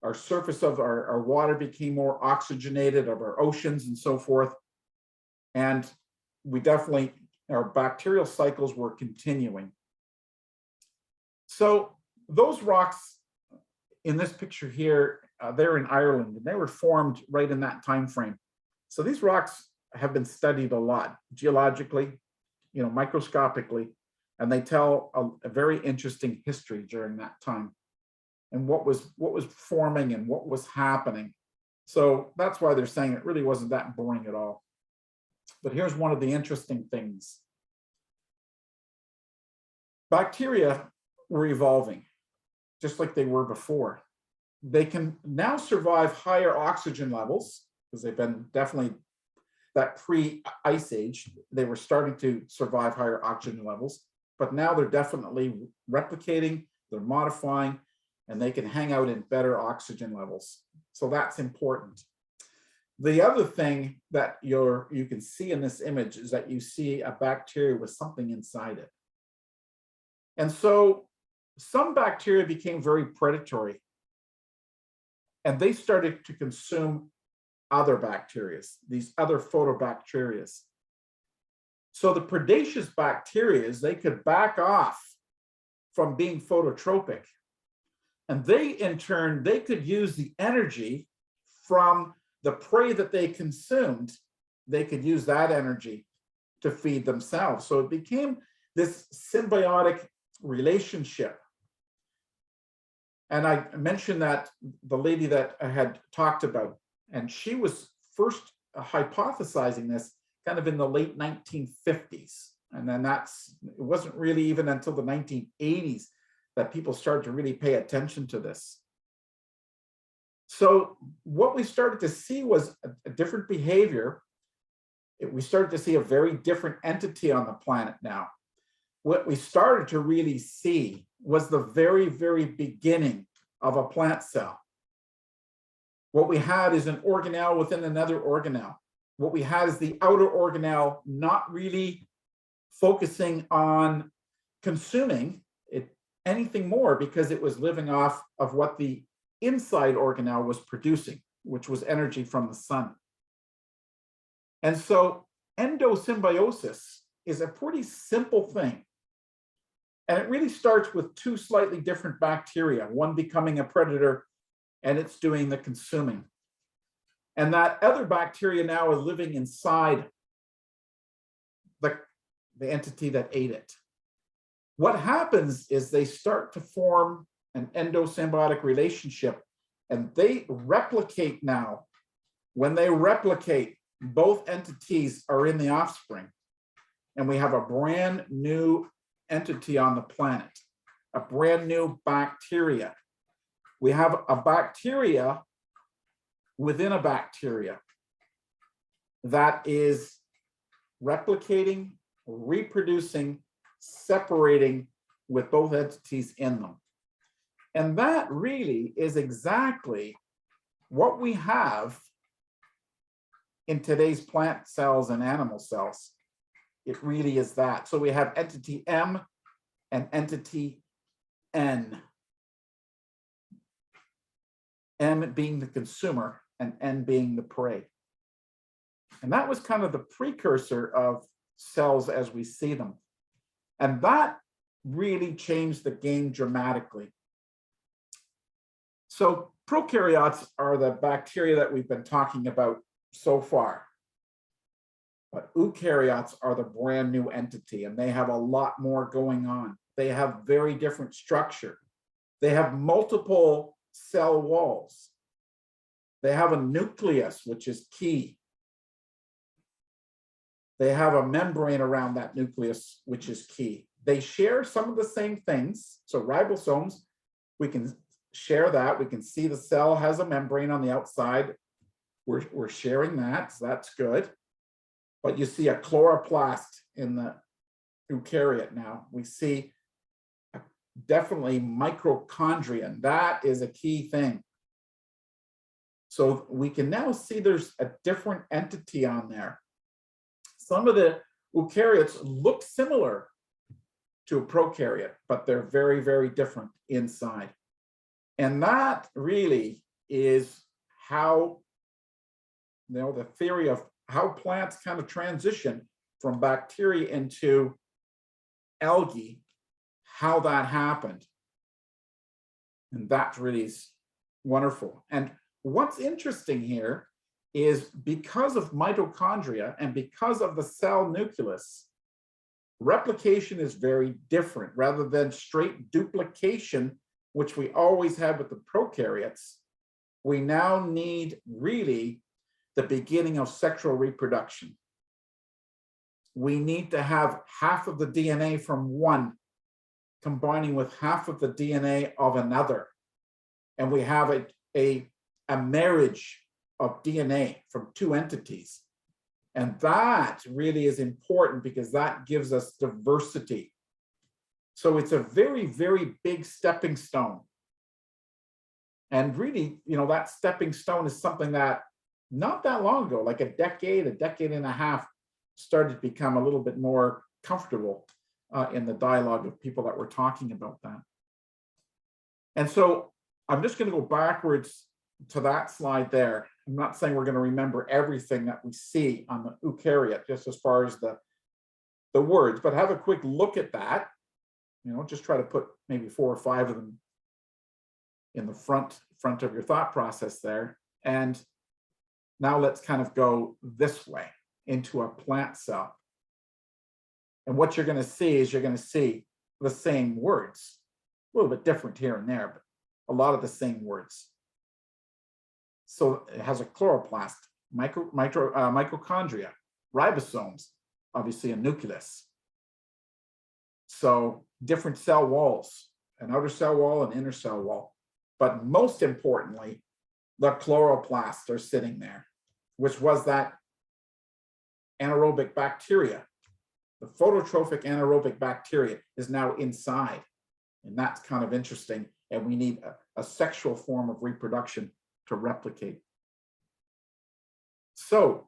Our surface of our water became more oxygenated, of our oceans and so forth. And we definitely, our bacterial cycles were continuing. So those rocks in this picture here, they're in Ireland, and they were formed right in that time frame. So these rocks have been studied a lot geologically, microscopically, and they tell a very interesting history during that time and what was forming and what was happening. So that's why they're saying it really wasn't that boring at all. But here's one of the interesting things. Bacteria were evolving just like they were before. They can now survive higher oxygen levels because they've been definitely that pre-ice age, they were starting to survive higher oxygen levels, but now they're definitely replicating, they're modifying, and they can hang out in better oxygen levels. So that's important. The other thing that you can see in this image is that you see a bacteria with something inside it. And so some bacteria became very predatory, and they started to consume other bacteria, these other photobacteria. So the predaceous bacteria, they could back off from being phototropic. And they, in turn, they could use the energy from the prey that they consumed. They could use that energy to feed themselves. So it became this symbiotic relationship. And I mentioned that the lady that I had talked about, and she was first hypothesizing this kind of in the late 1950s. And then it wasn't really even until the 1980s that people started to really pay attention to this. So what we started to see was a different behavior. We started to see a very different entity on the planet now. What we started to really see was the very, very beginning of a plant cell. What we had is an organelle within another organelle. What we had is the outer organelle not really focusing on consuming it anything more because it was living off of what the inside organelle was producing, which was energy from the sun. And so endosymbiosis is a pretty simple thing. And it really starts with two slightly different bacteria, one becoming a predator and it's doing the consuming. And that other bacteria now is living inside the entity that ate it. What happens is they start to form an endosymbiotic relationship, and they replicate now. When they replicate, both entities are in the offspring, and we have a brand new entity on the planet, a brand new bacteria. We have a bacteria within a bacteria that is replicating, reproducing, separating with both entities in them. And that really is exactly what we have in today's plant cells and animal cells. It really is that. So we have entity M and entity N. M being the consumer and N being the prey. And that was kind of the precursor of cells as we see them. And that really changed the game dramatically. So prokaryotes are the bacteria that we've been talking about so far. But eukaryotes are the brand new entity, and they have a lot more going on. They have very different structure. They have multiple cell walls. They have a nucleus, which is key. They have a membrane around that nucleus, which is key. They share some of the same things. So ribosomes, we can share that. We can see the cell has a membrane on the outside. We're sharing that, so that's good. But you see a chloroplast in the eukaryote now. We see definitely mitochondria, and that is a key thing. So we can now see there's a different entity on there. Some of the eukaryotes look similar to a prokaryote, but they're very, very different inside. And that really is how, the theory of how plants kind of transition from bacteria into algae, how that happened. And that really is wonderful. And what's interesting here is because of mitochondria and because of the cell nucleus, replication is very different. Rather than straight duplication, which we always had with the prokaryotes, we now need really the beginning of sexual reproduction. We need to have half of the DNA from one combining with half of the DNA of another. And we have a marriage of DNA from two entities. And that really is important because that gives us diversity. So it's a very, very big stepping stone. And really, you know, that stepping stone is something that not that long ago, like a decade and a half, started to become a little bit more comfortable in the dialogue of people that were talking about that. And so I'm just going to go backwards to that slide there. I'm not saying we're going to remember everything that we see on the eukaryote, just as far as the words, but have a quick look at that. You know, just try to put maybe 4 or 5 of them in the front of your thought process there. And now let's kind of go this way into a plant cell. And what you're going to see is you're going to see the same words, a little bit different here and there, but a lot of the same words. So it has a chloroplast, mitochondria, ribosomes, obviously a nucleus. So different cell walls, an outer cell wall and inner cell wall. But most importantly, the chloroplasts are sitting there, which was that anaerobic bacteria. The phototrophic anaerobic bacteria is now inside. And that's kind of interesting. And we need a sexual form of reproduction to replicate. So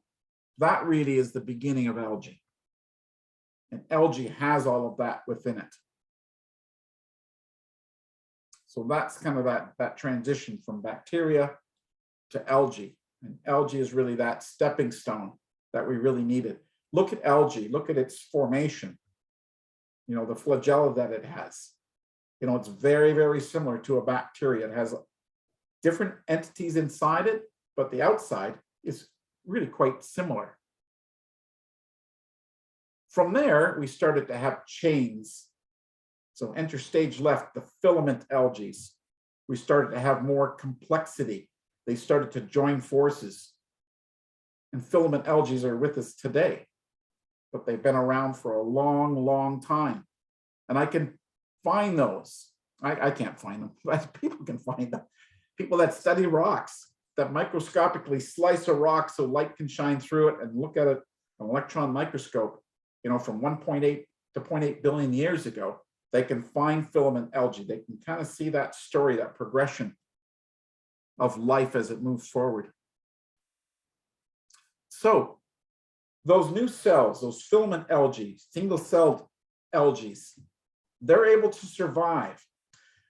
that really is the beginning of algae. And algae has all of that within it. So that's kind of that transition from bacteria to algae. And algae is really that stepping stone that we really needed. Look at algae, look at its formation, you know, the flagella that it has. You know, it's very, very similar to a bacteria. It has different entities inside it, but the outside is really quite similar. From there, we started to have chains. So enter stage left, the filament algae. We started to have more complexity. They started to join forces. And filament algae are with us today, but they've been around for a long, long time. And I can find those. I can't find them, but people can find them. People that study rocks, that microscopically slice a rock so light can shine through it and look at it an electron microscope, you know, from 1.8 to 0.8 billion years ago, they can find filament algae. They can kind of see that story, that progression of life as it moves forward. So those new cells, those filament algae, single-celled algae, they're able to survive.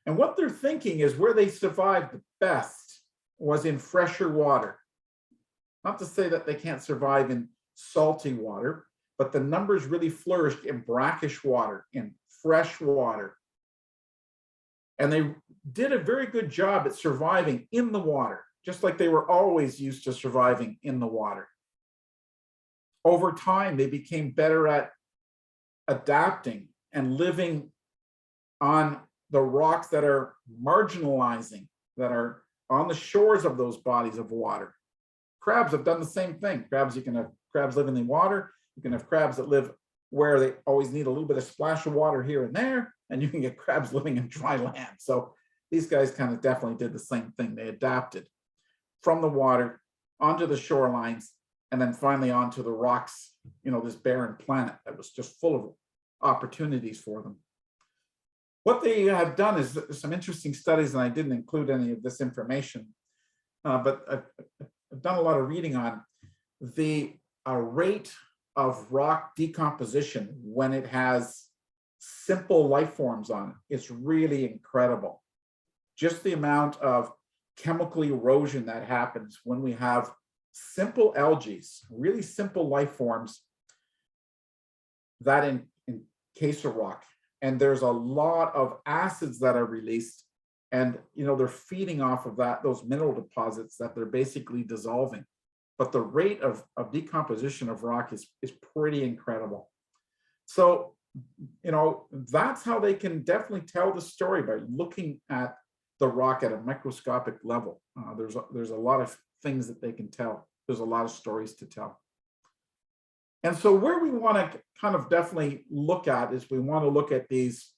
And what they're thinking is where they survived the best was in fresher water. Not to say that they can't survive in salty water, but the numbers really flourished in brackish water, in fresh water. And they did a very good job at surviving in the water, just like they were always used to surviving in the water. Over time, they became better at adapting and living on the rocks that are marginalizing, that are on the shores of those bodies of water. Crabs have done the same thing. You can have crabs live in the water. You can have crabs that live where they always need a little bit of splash of water here and there, and you can get crabs living in dry land. So these guys kind of definitely did the same thing. They adapted from the water onto the shorelines, and then finally onto the rocks, you know, this barren planet that was just full of opportunities for them. What they have done is some interesting studies, and I didn't include any of this information, but I've done a lot of reading on the rate of rock decomposition when it has simple life forms on it. It's really incredible. Just the amount of chemical erosion that happens when we have simple algae, really simple life forms. that encase a rock. And there's a lot of acids that are released, and they're feeding off of those mineral deposits that they're basically dissolving. But the rate of decomposition of rock is pretty incredible. So, that's how they can definitely tell the story, by looking at the rock at a microscopic level. There's a lot of things that they can tell. There's a lot of stories to tell. And so where we want to kind of definitely look at is, we want to look at these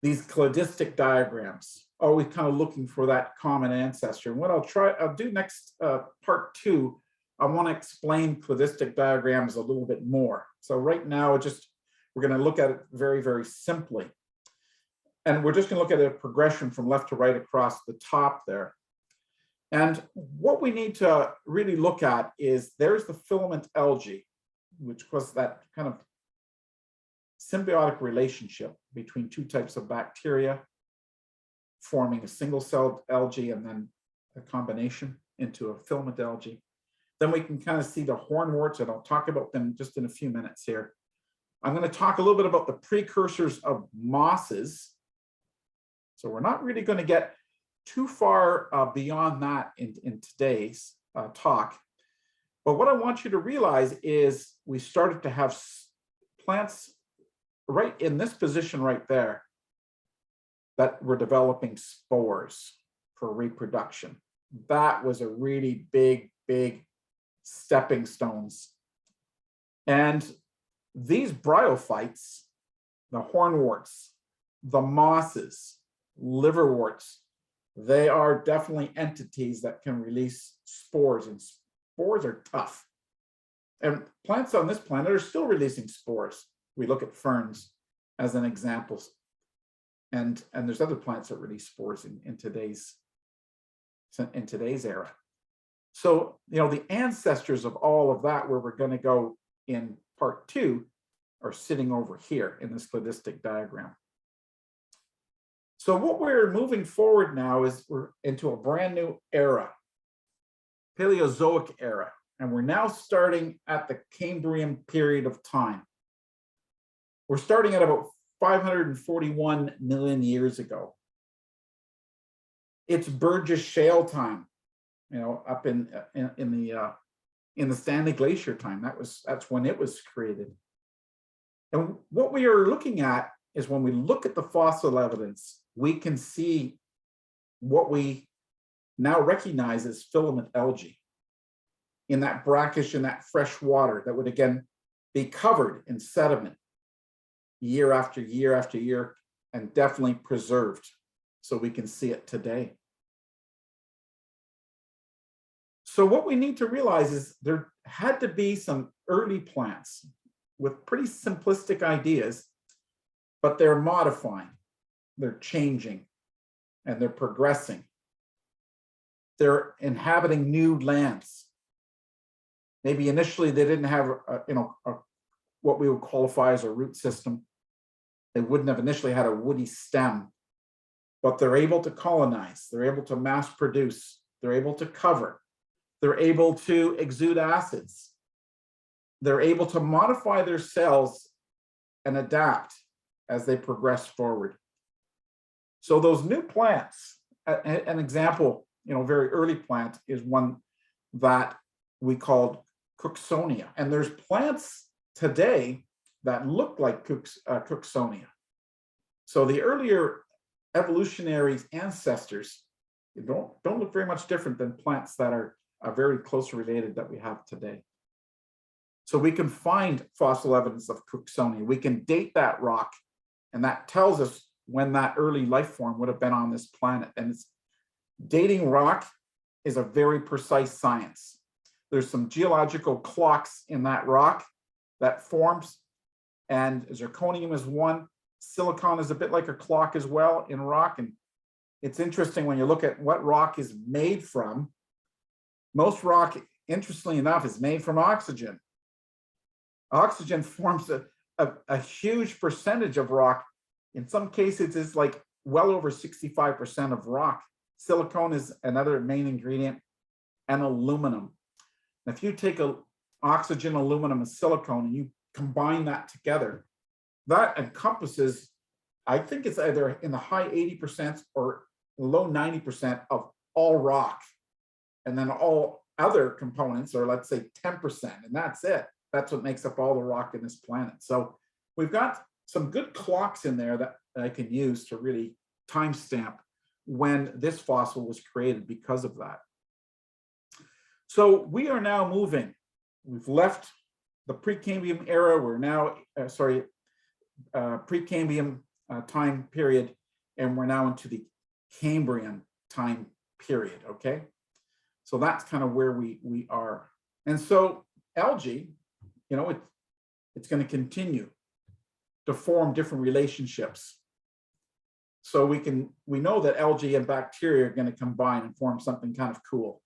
cladistic diagrams, always kind of looking for that common ancestor. And what I'll do next, part 2, I want to explain cladistic diagrams a little bit more. So right now, we're going to look at it very, very simply. And we're just going to look at a progression from left to right across the top there. And what we need to really look at is, there's the filament algae, which was that kind of symbiotic relationship between two types of bacteria, forming a single-celled algae and then a combination into a filament algae. Then we can kind of see the hornworts, and I'll talk about them just in a few minutes here. I'm going to talk a little bit about the precursors of mosses. So we're not really going to get too far beyond that in today's talk. But what I want you to realize is, we started to have plants right in this position right there that were developing spores for reproduction. That was a really big stepping stones. And these bryophytes, the hornworts, the mosses, liverworts, they are definitely entities that can release spores, and spores are tough. And plants on this planet are still releasing spores. We look at ferns as an example. And there's other plants that release spores in today's era. So, the ancestors of all of that, where we're going to go in part 2, are sitting over here in this cladistic diagram. So what we're moving forward now is, we're into a brand new era, Paleozoic era, and we're now starting at the Cambrian period of time. We're starting at about 541 million years ago. It's Burgess Shale time, up in the Stanley Glacier time. That's when it was created. And what we are looking at is, when we look at the fossil evidence, we can see what we now recognize as filament algae in that brackish, in that fresh water that would again be covered in sediment year after year after year, and definitely preserved so we can see it today. So what we need to realize is, there had to be some early plants with pretty simplistic ideas, but they're modifying, they're changing, and they're progressing. They're inhabiting new lands. Maybe initially they didn't have what we would qualify as a root system. They wouldn't have initially had a woody stem, but they're able to colonize, they're able to mass produce, they're able to cover, they're able to exude acids, they're able to modify their cells and adapt as they progress forward. So those new plants, an example, very early plant is one that we called Cooksonia. And there's plants today that look like Cooksonia. So the earlier evolutionary ancestors don't look very much different than plants that are very closely related that we have today. So we can find fossil evidence of Cooksonia. We can date that rock, and that tells us when that early life form would have been on this planet. And dating rock is a very precise science. There's some geological clocks in that rock that forms, and zirconium is one. Silicon is a bit like a clock as well in rock. And it's interesting when you look at what rock is made from. Most rock, interestingly enough, is made from oxygen. Oxygen forms a huge percentage of rock. In some cases, it's like well over 65% of rock. Silicon is another main ingredient, and aluminum. If you take a oxygen, aluminum, and silicone, and you combine that together, that encompasses, I think it's either in the high 80% or low 90% of all rock. And then all other components are, let's say, 10%, and that's it. That's what makes up all the rock in this planet. So we've got some good clocks in there that I can use to really timestamp when this fossil was created because of that. So we are now moving. We've left the Precambrian era. We're now, Precambrian time period, and we're now into the Cambrian time period, okay? So that's kind of where we are. And so algae, you know, it's going to continue to form different relationships. So we know that algae and bacteria are going to combine and form something kind of cool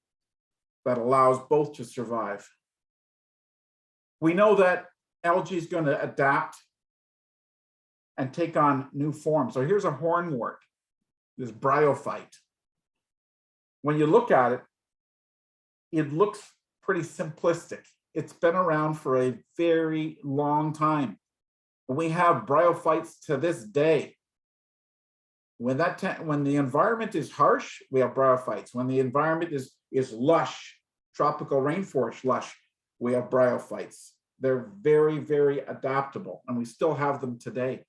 that allows both to survive. We know that algae is going to adapt and take on new forms. So here's a hornwort, this bryophyte. When you look at it, it looks pretty simplistic. It's been around for a very long time. We have bryophytes to this day. When the environment is harsh, we have bryophytes. When the environment is lush, tropical rainforest lush, we have bryophytes. They're very, very adaptable, and we still have them today.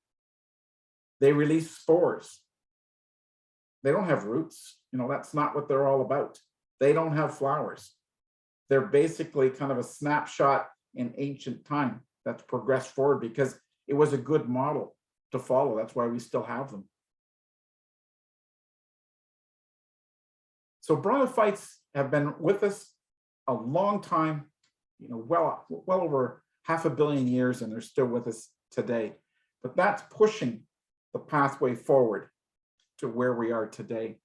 They release spores. They don't have roots. You know, that's not what they're all about. They don't have flowers. They're basically kind of a snapshot in ancient time that's progressed forward because it was a good model to follow. That's why we still have them. So bryophytes have been with us a long time, you know, well over 500 million years, and they're still with us today. But that's pushing the pathway forward to where we are today.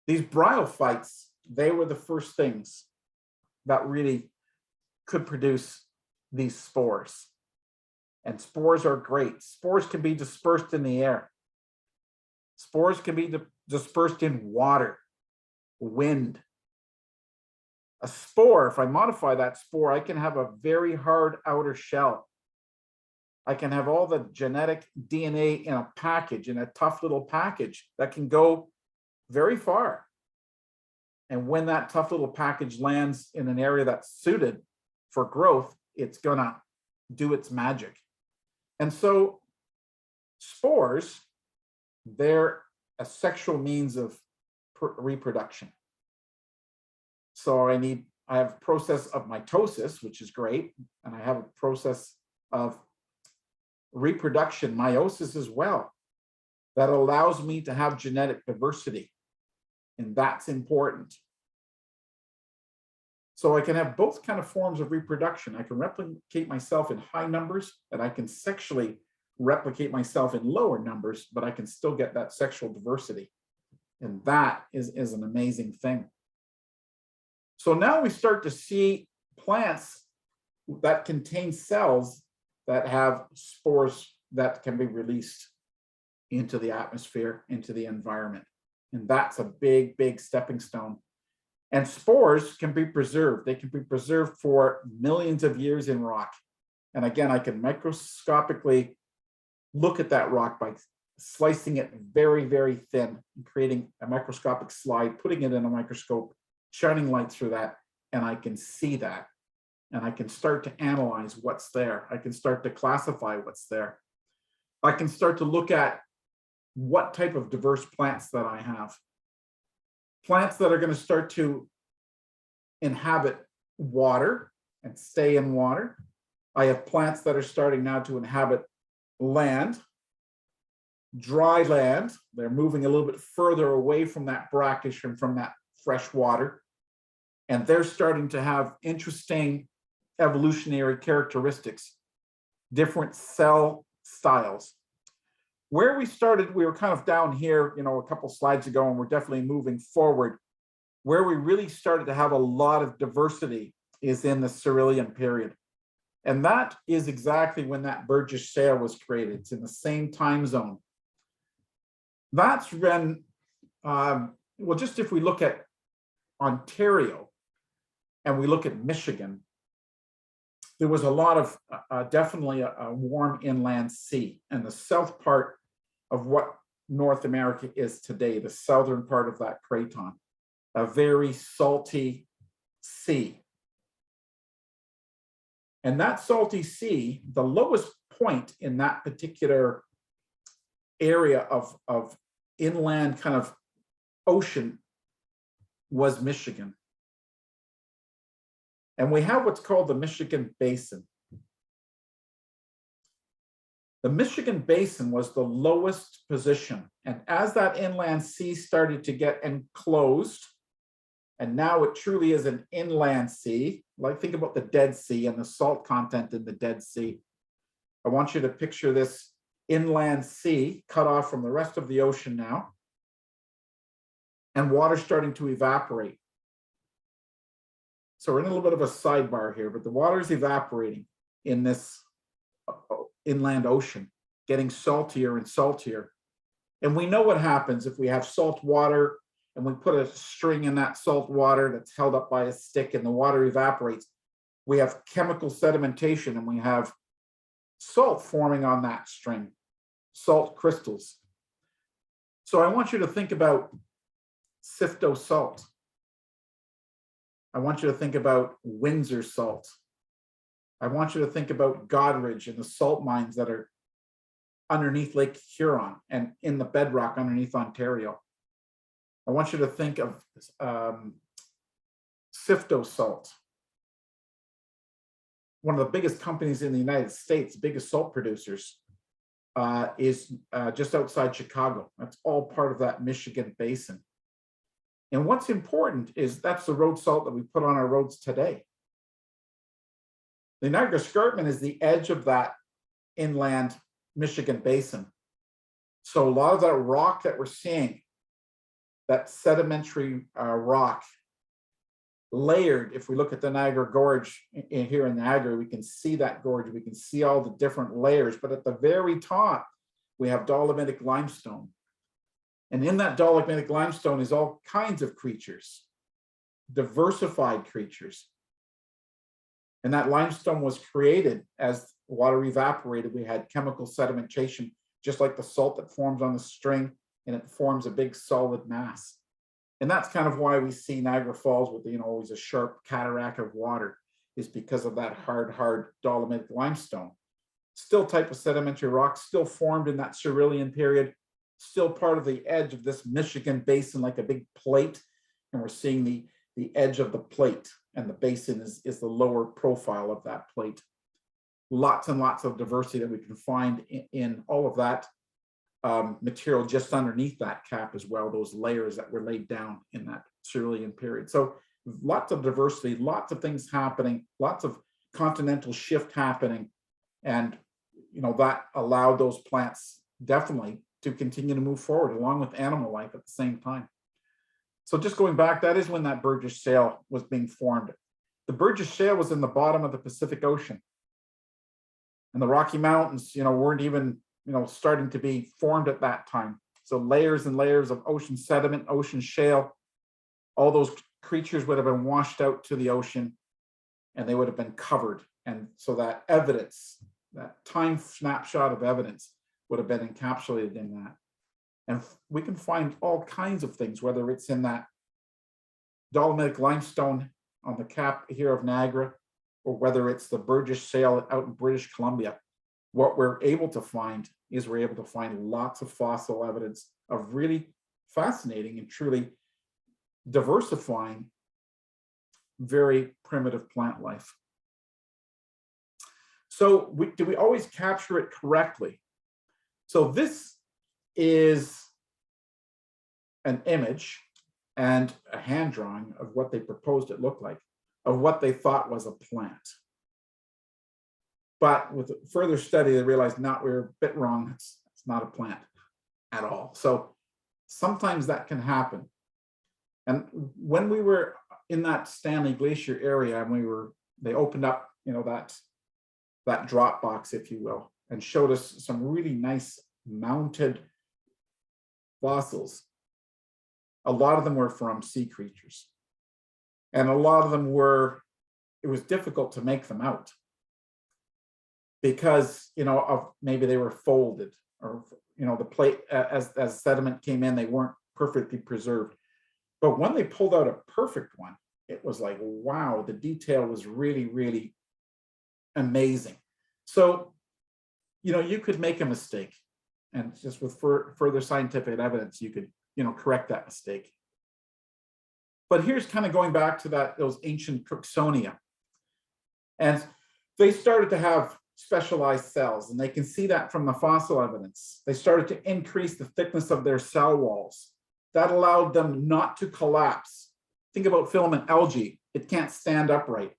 These bryophytes, they were the first things that really could produce these spores. And spores are great. Spores can be dispersed in the air. Spores can be dispersed in water, wind. A spore, if I modify that spore, I can have a very hard outer shell. I can have all the genetic DNA in a package, in a tough little package that can go very far. And when that tough little package lands in an area that's suited for growth, it's gonna do its magic. And so spores, they're a sexual means of reproduction. So I have a process of mitosis, which is great, and I have a process of reproduction, meiosis as well, that allows me to have genetic diversity, and that's important. So I can have both kind of forms of reproduction. I can replicate myself in high numbers, and I can sexually replicate myself in lower numbers, but I can still get that sexual diversity. And that is an amazing thing. So now we start to see plants that contain cells that have spores that can be released into the atmosphere, into the environment. And that's a big, big stepping stone. And spores can be preserved. They can be preserved for millions of years in rock. And again, I can microscopically look at that rock by slicing it very, very thin, and creating a microscopic slide, putting it in a microscope, shining light through that, and I can see that. And I can start to analyze what's there. I can start to classify what's there. I can start to look at what type of diverse plants that I have. Plants that are going to start to inhabit water and stay in water. I have plants that are starting now to inhabit land, dry land. They're moving a little bit further away from that brackish and from that fresh water. And they're starting to have interesting evolutionary characteristics, different cell styles. Where we started, we were kind of down here, you know, a couple slides ago, and we're definitely moving forward. Where we really started to have a lot of diversity is in the Silurian period. And that is exactly when that Burgess Shale was created. It's in the same time zone. That's when, well, just if we look at Ontario and we look at Michigan, there was a lot of definitely a warm inland sea, and the south part of what North America is today, the southern part of that craton, a very salty sea. And that salty sea, the lowest point in that particular area of inland kind of ocean was Michigan. And we have what's called the Michigan Basin. The Michigan Basin was the lowest position. And as that inland sea started to get enclosed, and now it truly is an inland sea, like think about the Dead Sea and the salt content in the Dead Sea. I want you to picture this inland sea cut off from the rest of the ocean now, and water starting to evaporate. So we're in a little bit of a sidebar here, but the water is evaporating in this inland ocean, getting saltier and saltier. And we know what happens if we have salt water and we put a string in that salt water that's held up by a stick and the water evaporates. We have chemical sedimentation and we have salt forming on that string, salt crystals. So I want you to think about Sifto salt. I want you to think about Windsor salt. I want you to think about Godrich and the salt mines that are underneath Lake Huron and in the bedrock underneath Ontario. I want you to think of Sifto salt. One of the biggest companies in the United States, biggest salt producers, is just outside Chicago. That's all part of that Michigan Basin. And what's important is that's the road salt that we put on our roads today. The Niagara Escarpment is the edge of that inland Michigan Basin. So a lot of that rock that we're seeing, that sedimentary rock, layered, if we look at the Niagara Gorge here in Niagara, we can see that gorge, we can see all the different layers, but at the very top, we have dolomitic limestone. And in that dolomitic limestone is all kinds of creatures, diversified creatures. And that limestone was created as water evaporated. We had chemical sedimentation, just like the salt that forms on the string, and it forms a big solid mass. And that's kind of why we see Niagara Falls with, always a sharp cataract of water, is because of that hard dolomitic limestone. Still type of sedimentary rock, still formed in that Silurian period, still part of the edge of this Michigan Basin like a big plate. And we're seeing the edge of the plate, and the basin is the lower profile of that plate. Lots and lots of diversity that we can find in all of that material just underneath that cap as well, those layers that were laid down in that Silurian period. So lots of diversity, lots of things happening, lots of continental shift happening. And, that allowed those plants definitely to continue to move forward along with animal life at the same time. So just going back, that is when that Burgess Shale was being formed. The Burgess Shale was in the bottom of the Pacific Ocean. And the Rocky Mountains, weren't even, starting to be formed at that time. So layers and layers of ocean sediment, ocean shale, all those creatures would have been washed out to the ocean and they would have been covered. And so that evidence, that time snapshot of evidence would have been encapsulated in that. And we can find all kinds of things, whether it's in that dolomitic limestone on the cap here of Niagara, or whether it's the Burgess Shale out in British Columbia. What we're able to find is we're able to find lots of fossil evidence of really fascinating and truly diversifying very primitive plant life. So do we always capture it correctly? So this is an image and a hand drawing of what they proposed it looked like, of what they thought was a plant. But with further study, they realized we're a bit wrong. It's not a plant at all. So sometimes that can happen. And when we were in that Stanley Glacier area, and they opened up, that drop box, if you will, and showed us some really nice mounted fossils. A lot of them were from sea creatures. And a lot of them it was difficult to make them out. because, of maybe they were folded, or, the plate, as sediment came in, they weren't perfectly preserved. But when they pulled out a perfect one, it was like, wow, the detail was really, really amazing. So, you could make a mistake, and just with further scientific evidence, you could, correct that mistake. But here's kind of going back to those ancient Cooksonia. And they started to have specialized cells, and they can see that from the fossil evidence. They started to increase the thickness of their cell walls. That allowed them not to collapse. Think about filament algae. It can't stand upright.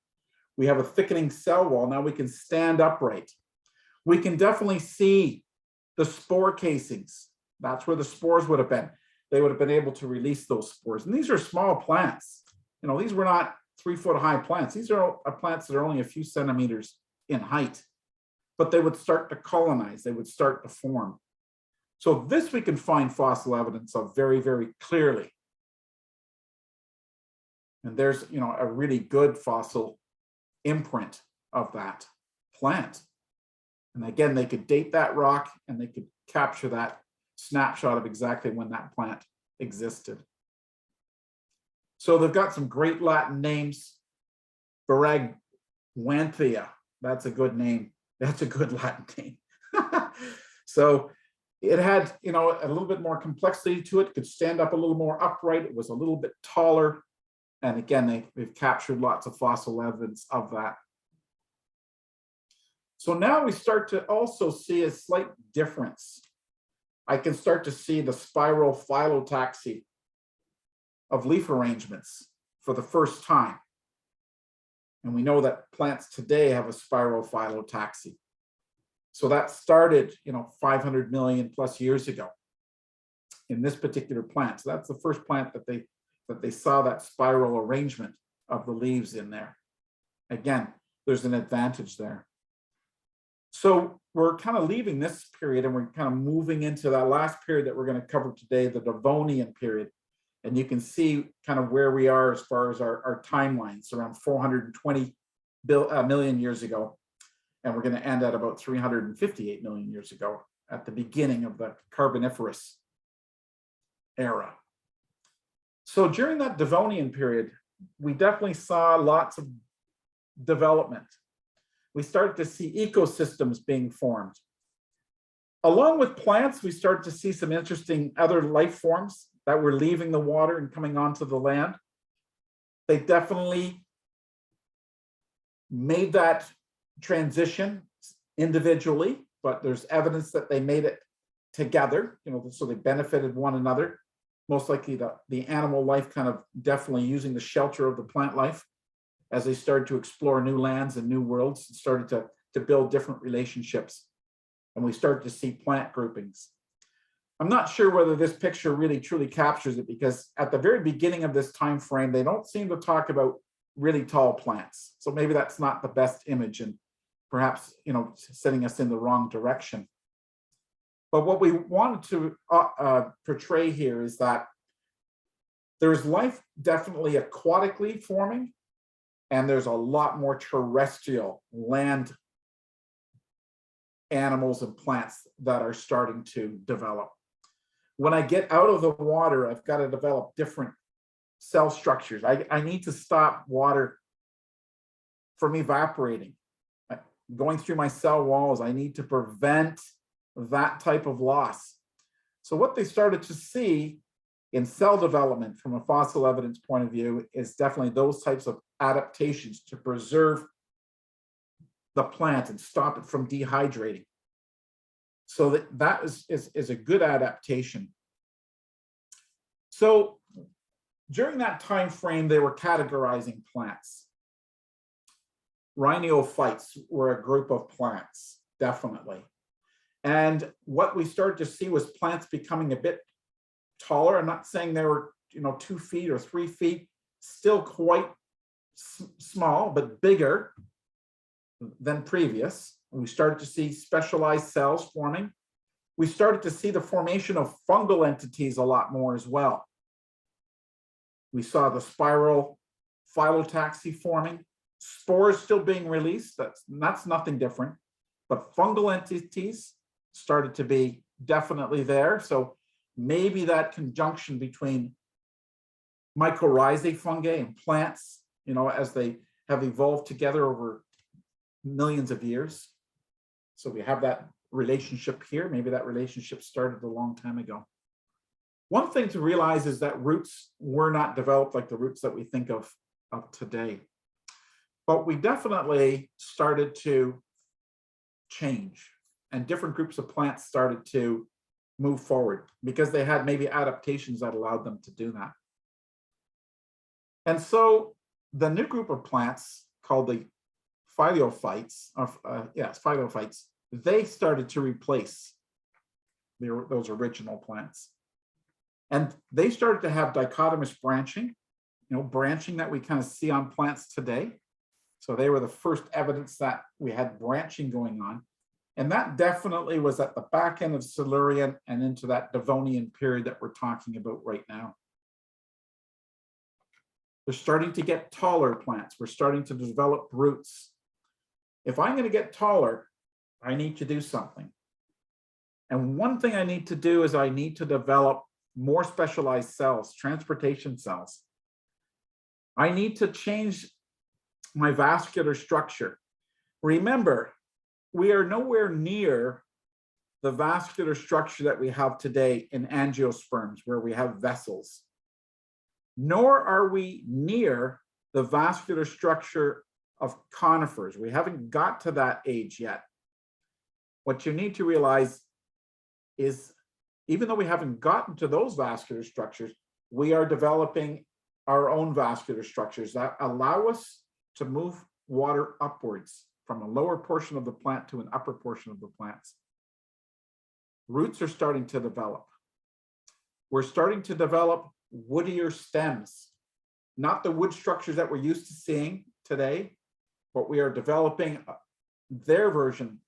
We have a thickening cell wall. Now we can stand upright. We can definitely see the spore casings. That's where the spores would have been. They would have been able to release those spores. And these are small plants. These were not 3-foot high plants. These are plants that are only a few centimeters in height, but they would start to colonize. They would start to form. So this we can find fossil evidence of very, very clearly. And there's, a really good fossil imprint of that plant. And again, they could date that rock, and they could capture that snapshot of exactly when that plant existed. So they've got some great Latin names. Baragwanthia, that's a good name. That's a good Latin name. So it had, a little bit more complexity to it, could stand up a little more upright. It was a little bit taller. And again, they've captured lots of fossil evidence of that. So now we start to also see a slight difference. I can start to see the spiral phyllotaxy of leaf arrangements for the first time. And we know that plants today have a spiral phyllotaxy. So that started, 500 million plus years ago in this particular plant. So that's the first plant that they saw that spiral arrangement of the leaves in there. Again, there's an advantage there. So we're kind of leaving this period, and we're kind of moving into that last period that we're going to cover today, the Devonian period. And you can see kind of where we are as far as our timelines, around 420 million years ago. And we're going to end at about 358 million years ago at the beginning of the Carboniferous era. So during that Devonian period, we definitely saw lots of development. We started to see ecosystems being formed. Along with plants, we started to see some interesting other life forms that were leaving the water and coming onto the land. They definitely made that transition individually, but there's evidence that they made it together, so they benefited one another. Most likely the animal life kind of definitely using the shelter of the plant life as they started to explore new lands and new worlds, and started to build different relationships. And we started to see plant groupings. I'm not sure whether this picture really truly captures it, because at the very beginning of this time frame, they don't seem to talk about really tall plants. So maybe that's not the best image, and perhaps, sending us in the wrong direction. But what we wanted to portray here is that there's life definitely aquatically forming, and there's a lot more terrestrial land animals and plants that are starting to develop. When I get out of the water, I've got to develop different cell structures. I need to stop water from evaporating. Going through my cell walls, I need to prevent that type of loss. So what they started to see in cell development from a fossil evidence point of view is definitely those types of adaptations to preserve the plant and stop it from dehydrating. So that is a good adaptation. So during that time frame, they were categorizing plants. Rhinophytes were a group of plants, definitely. And what we started to see was plants becoming a bit taller. I'm not saying they were 2 feet or 3 feet, still quite small, but bigger than previous. We started to see specialized cells forming. We started to see the formation of fungal entities a lot more as well. We saw the spiral phyllotaxy forming, spores still being released. That's nothing different. but fungal entities started to be definitely there. So maybe that conjunction between mycorrhizae fungi and plants, you know, as they have evolved together over millions of years. So we have that relationship here. Maybe that relationship started a long time ago. One thing to realize is that roots were not developed like the roots that we think of today. But we definitely started to change, and different groups of plants started to move forward because they had maybe adaptations that allowed them to do that. And so the new group of plants called the phytophytes, phytophytes, they started to replace those original plants. And they started to have dichotomous branching, you know, branching that we kind of see on plants today. So they were the first evidence that we had branching going on. And that definitely was at the back end of Silurian and into that Devonian period that we're talking about right now. They're starting to get taller plants. We're starting to develop roots. If I'm going to get taller, I need to do something. And one thing I need to do is I need to develop more specialized cells, transportation cells. I need to change my vascular structure. Remember, we are nowhere near the vascular structure that we have today in angiosperms, where we have vessels. Nor are we near the vascular structure of conifers. We haven't got to that age yet. What you need to realize is, even though we haven't gotten to those vascular structures, we are developing our own vascular structures that allow us to move water upwards from a lower portion of the plant to an upper portion of the plants. Roots are starting to develop. We're starting to develop woodier stems, not the wood structures that we're used to seeing today, but we are developing their version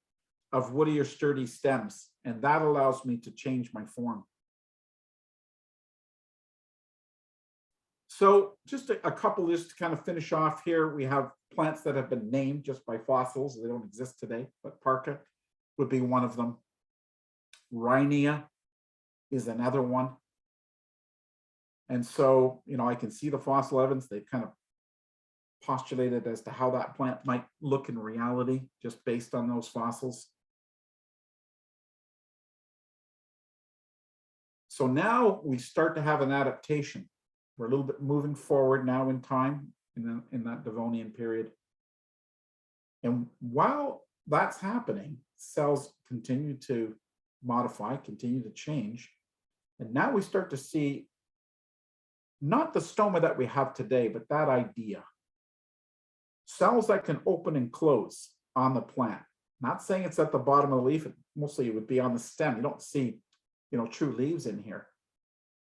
of woodier, sturdy stems, and that allows me to change my form. So just a couple just to kind of finish off here. We have plants that have been named just by fossils. They don't exist today, but Parka would be one of them. Rhynia is another one. And so, you know, I can see the fossil evidence. They've kind of postulated as to how that plant might look in reality, just based on those fossils. So now we start to have an adaptation. We're a little bit moving forward now in time in that Devonian period. And while that's happening, cells continue to modify, continue to change. And now we start to see not the stoma that we have today, but that idea. Cells that can open and close on the plant. Not saying it's at the bottom of the leaf, mostly it would be on the stem. You don't see, you know, true leaves in here.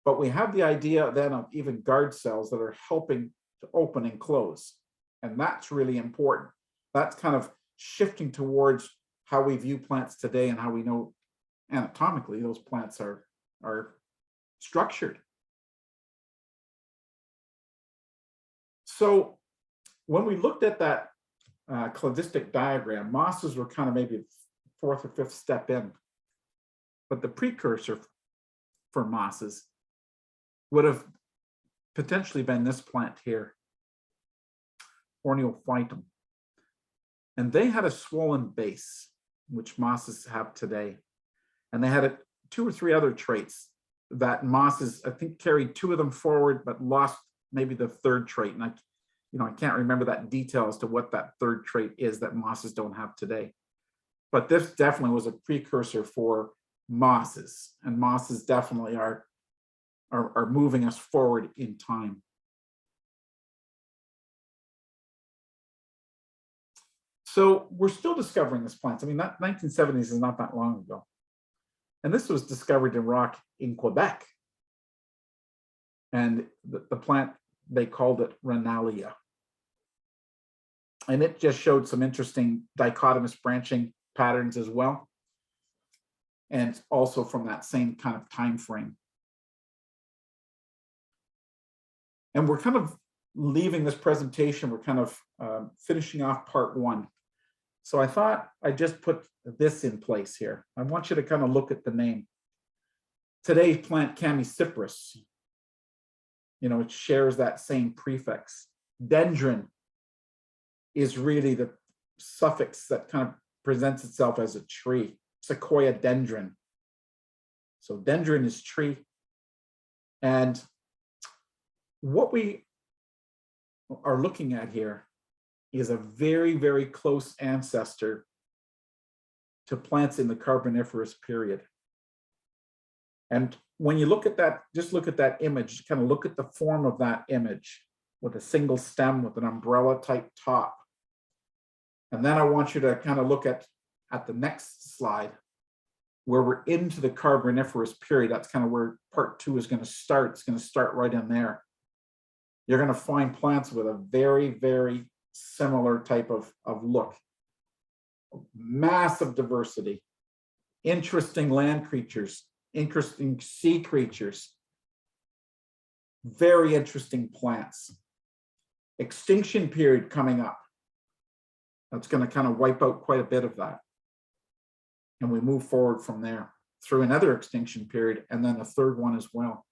But we have the idea then of even guard cells that are helping to open and close. And that's really important. That's kind of shifting towards how we view plants today and how we know anatomically those plants are structured. So when we looked at that cladistic diagram, mosses were kind of maybe fourth or fifth step in. But the precursor for mosses would have potentially been this plant here, Orneophytum. And they had a swollen base, which mosses have today. And they had two or three other traits that mosses, I think, carried two of them forward, but lost maybe the third trait. And I can't remember that detail as to what that third trait is that mosses don't have today. But this definitely was a precursor for mosses, and mosses definitely are moving us forward in time. So we're still discovering this plant. I mean, that 1970s is not that long ago. And this was discovered in rock in Quebec. And the plant, they called it Renalia. And it just showed some interesting dichotomous branching patterns as well. And also from that same kind of time frame. And we're kind of leaving this presentation, we're kind of finishing off part one. So I thought I'd just put this in place here. I want you to kind of look at the name. Today's plant Chamaecyparis, you know, it shares that same prefix. Dendron is really the suffix that kind of presents itself as a tree. Sequoia dendron. So dendron is tree. And what we are looking at here is a very, very close ancestor to plants in the Carboniferous period. And when you look at that, just look at that image, kind of look at the form of that image with a single stem with an umbrella type top. And then I want you to kind of look at the next slide where we're into the Carboniferous period. That's kind of where part 2 is going to start. It's going to start right in there. You're going to find plants with a very, very similar type of look. Massive diversity, interesting land creatures, interesting sea creatures, very interesting plants. Extinction period coming up. That's going to kind of wipe out quite a bit of that. And we move forward from there through another extinction period and then a third one as well.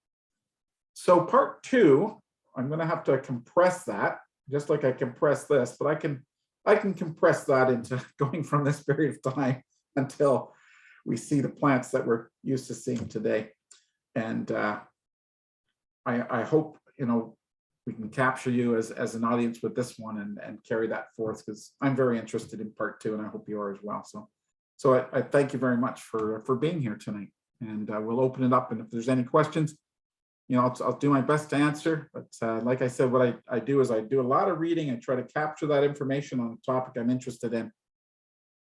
So part 2, I'm going to have to compress that just like I compress this, but I can compress that into going from this period of time until we see the plants that we're used to seeing today. And I hope, you know, we can capture you as an audience with this one and carry that forth, because I'm very interested in part 2 and I hope you are as well. So I thank you very much for being here tonight, and we'll open it up. And if there's any questions, you know, I'll do my best to answer. But like I said, what I do is I do a lot of reading and try to capture that information on a topic I'm interested in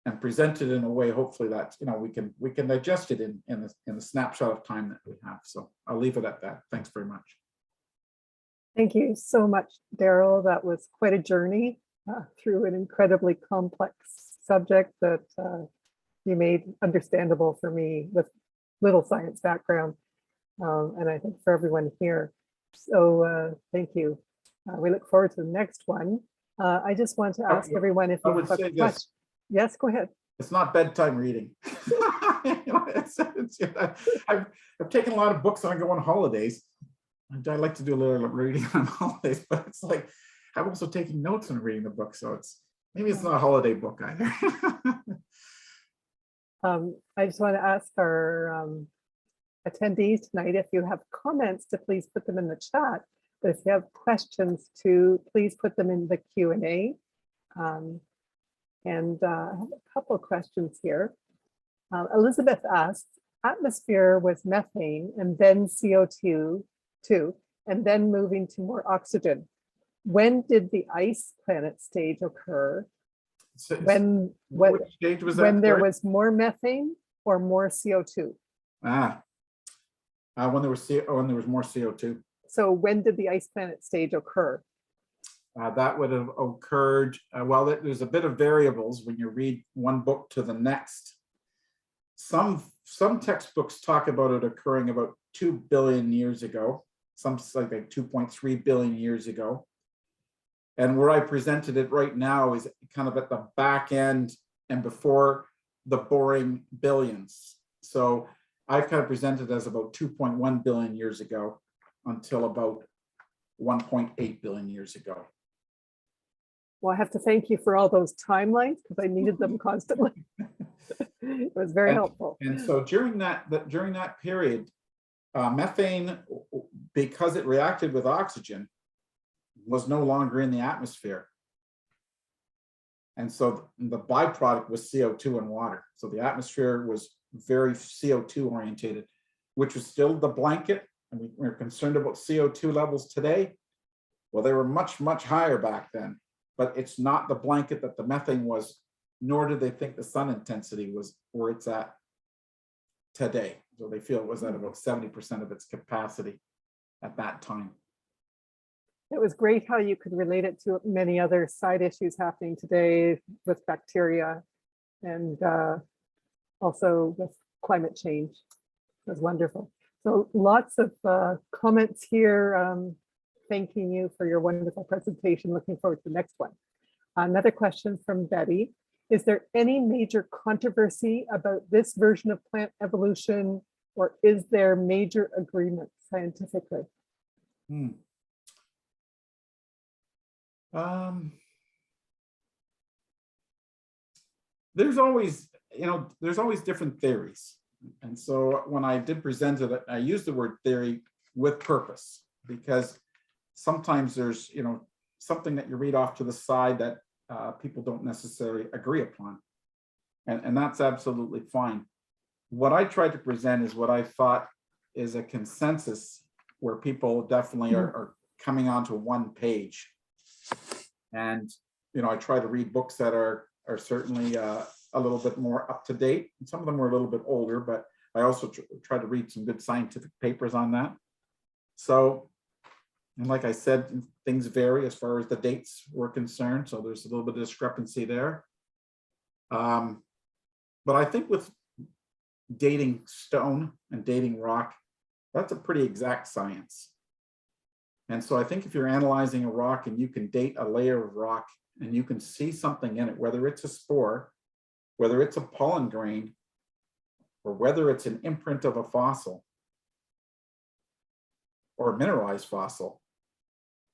and present it in a way, hopefully, that, you know, we can digest it in the snapshot of time that we have. So I'll leave it at that. Thanks very much. Thank you so much, Darrell. That was quite a journey through an incredibly complex subject that you made understandable for me with little science background, and I think for everyone here. So thank you. We look forward to the next one. I just want to ask everyone if you have a question. Yes, go ahead. It's not bedtime reading. You know, I've taken a lot of books when I go on holidays. I like to do a little reading on holidays, but it's like I'm also taking notes and reading the book, so maybe it's not a holiday book either. I just want to ask our attendees tonight, if you have comments, to please put them in the chat. But if you have questions, to please put them in the Q&A. And I have a couple of questions here. Elizabeth asks, atmosphere was methane and then CO2, and then moving to more oxygen. When did the ice planet stage occur? When stage was that? When there was more methane or more CO2? When there was more CO2. So when did the ice planet stage occur? That would have occurred, well, there's a bit of variables when you read one book to the next. Some textbooks talk about it occurring about 2 billion years ago, some like 2.3 billion years ago. And where I presented it right now is kind of at the back end and before the boring billions. So I've kind of presented as about 2.1 billion years ago until about 1.8 billion years ago. Well, I have to thank you for all those timelines because I needed them constantly. It was very helpful. And so during that period, methane, because it reacted with oxygen, was no longer in the atmosphere. And so the byproduct was CO2 and water. So the atmosphere was very CO2 orientated, which was still the blanket. And we're concerned about CO2 levels today. Well, they were much, much higher back then, but it's not the blanket that the methane was, nor did they think the sun intensity was where it's at today. So they feel it was at about 70% of its capacity at that time. It was great how you could relate it to many other side issues happening today with bacteria and also with climate change. It was wonderful. So lots of comments here. Thanking you for your wonderful presentation. Looking forward to the next one. Another question from Betty. is there any major controversy about this version of plant evolution, or is there major agreement scientifically? There's always, there's always different theories. And so when I did present it, I used the word theory with purpose, because sometimes there's, something that you read off to the side that people don't necessarily agree upon. And that's absolutely fine. What I tried to present is what I thought is a consensus where people definitely are coming onto one page. And, I try to read books that are certainly a little bit more up to date. And some of them were a little bit older, but I also try to read some good scientific papers on that. So, and like I said, things vary as far as the dates were concerned. So there's a little bit of discrepancy there. But I think with dating stone and dating rock, that's a pretty exact science. And so I think if you're analyzing a rock and you can date a layer of rock and you can see something in it, whether it's a spore, whether it's a pollen grain, or whether it's an imprint of a fossil or a mineralized fossil,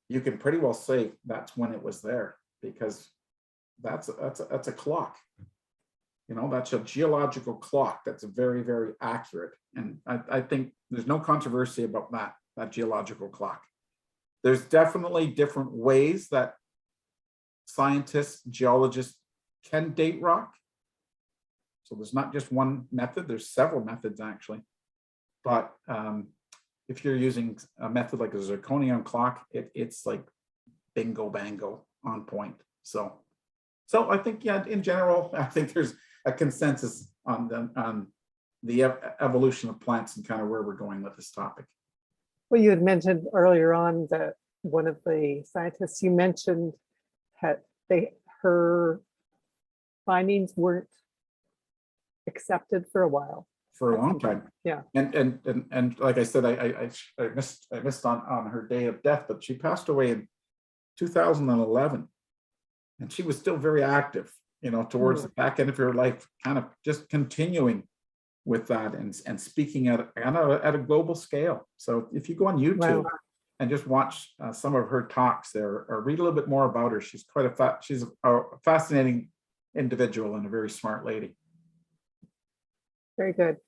you can pretty well say that's when it was there, because that's a clock. That's a geological clock that's very, very accurate. And I think there's no controversy about that geological clock. There's definitely different ways that scientists, geologists can date rock. So there's not just one method, there's several methods actually. But if you're using a method like a zirconium clock, it's like bingo bango on point. So I think, yeah, in general, I think there's a consensus on the evolution of plants and kind of where we're going with this topic. Well, you had mentioned earlier on that one of the scientists you mentioned her findings weren't accepted for a while. For a long time. Yeah. And like I said, I missed on her day of death, but she passed away in 2011. And she was still very active, towards the back end of her life, kind of just continuing with that and speaking at a global scale. So if you go on YouTube and just watch some of her talks there, or read a little bit more about her, she's she's a fascinating individual and a very smart lady. Very good.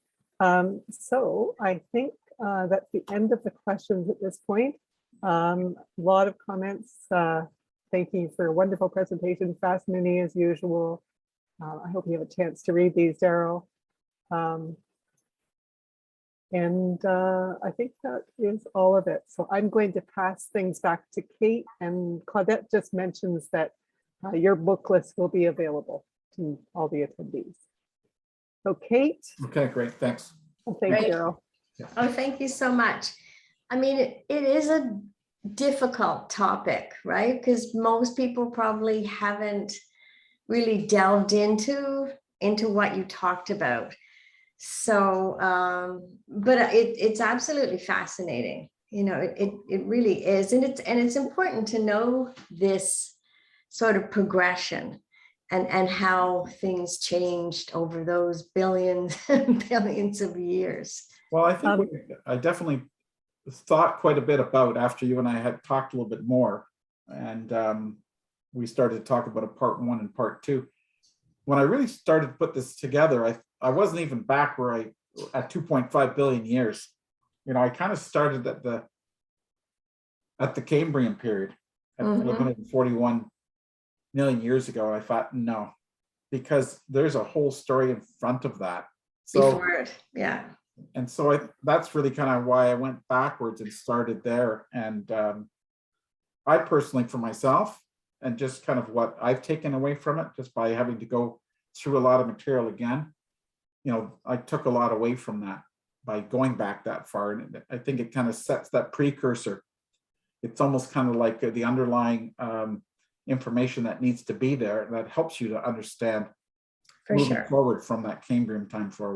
So I think that's the end of the questions at this point. A lot of comments. Thank you for a wonderful presentation. Fascinating as usual. I hope you have a chance to read these, Darrell. And I think that is all of it. So I'm going to pass things back to Kate, and Claudette just mentions that your book list will be available to all the attendees. So Kate. Okay, great, thanks. Well, thank you, Darrell. Oh, thank you so much. I mean, it is a difficult topic, right? Because most people probably haven't really delved into what you talked about. So, but it's absolutely fascinating. It really is, and it's important to know this sort of progression and how things changed over those billions and billions of years. Well, I think I definitely thought quite a bit about after you and I had talked a little bit more, and we started to talk about a part 1 and part 2. When I really started to put this together, I wasn't even back where at 2.5 billion years. I kind of started at the Cambrian period at 141 million years ago. I thought, no, because there's a whole story in front of that. So before it, yeah. And so that's really kind of why I went backwards and started there. And I personally, for myself, and just kind of what I've taken away from it, just by having to go through a lot of material again, I took a lot away from that by going back that far. And I think it kind of sets that precursor. It's almost kind of like the underlying information that needs to be there that helps you to understand moving forward from that Cambrian time forward.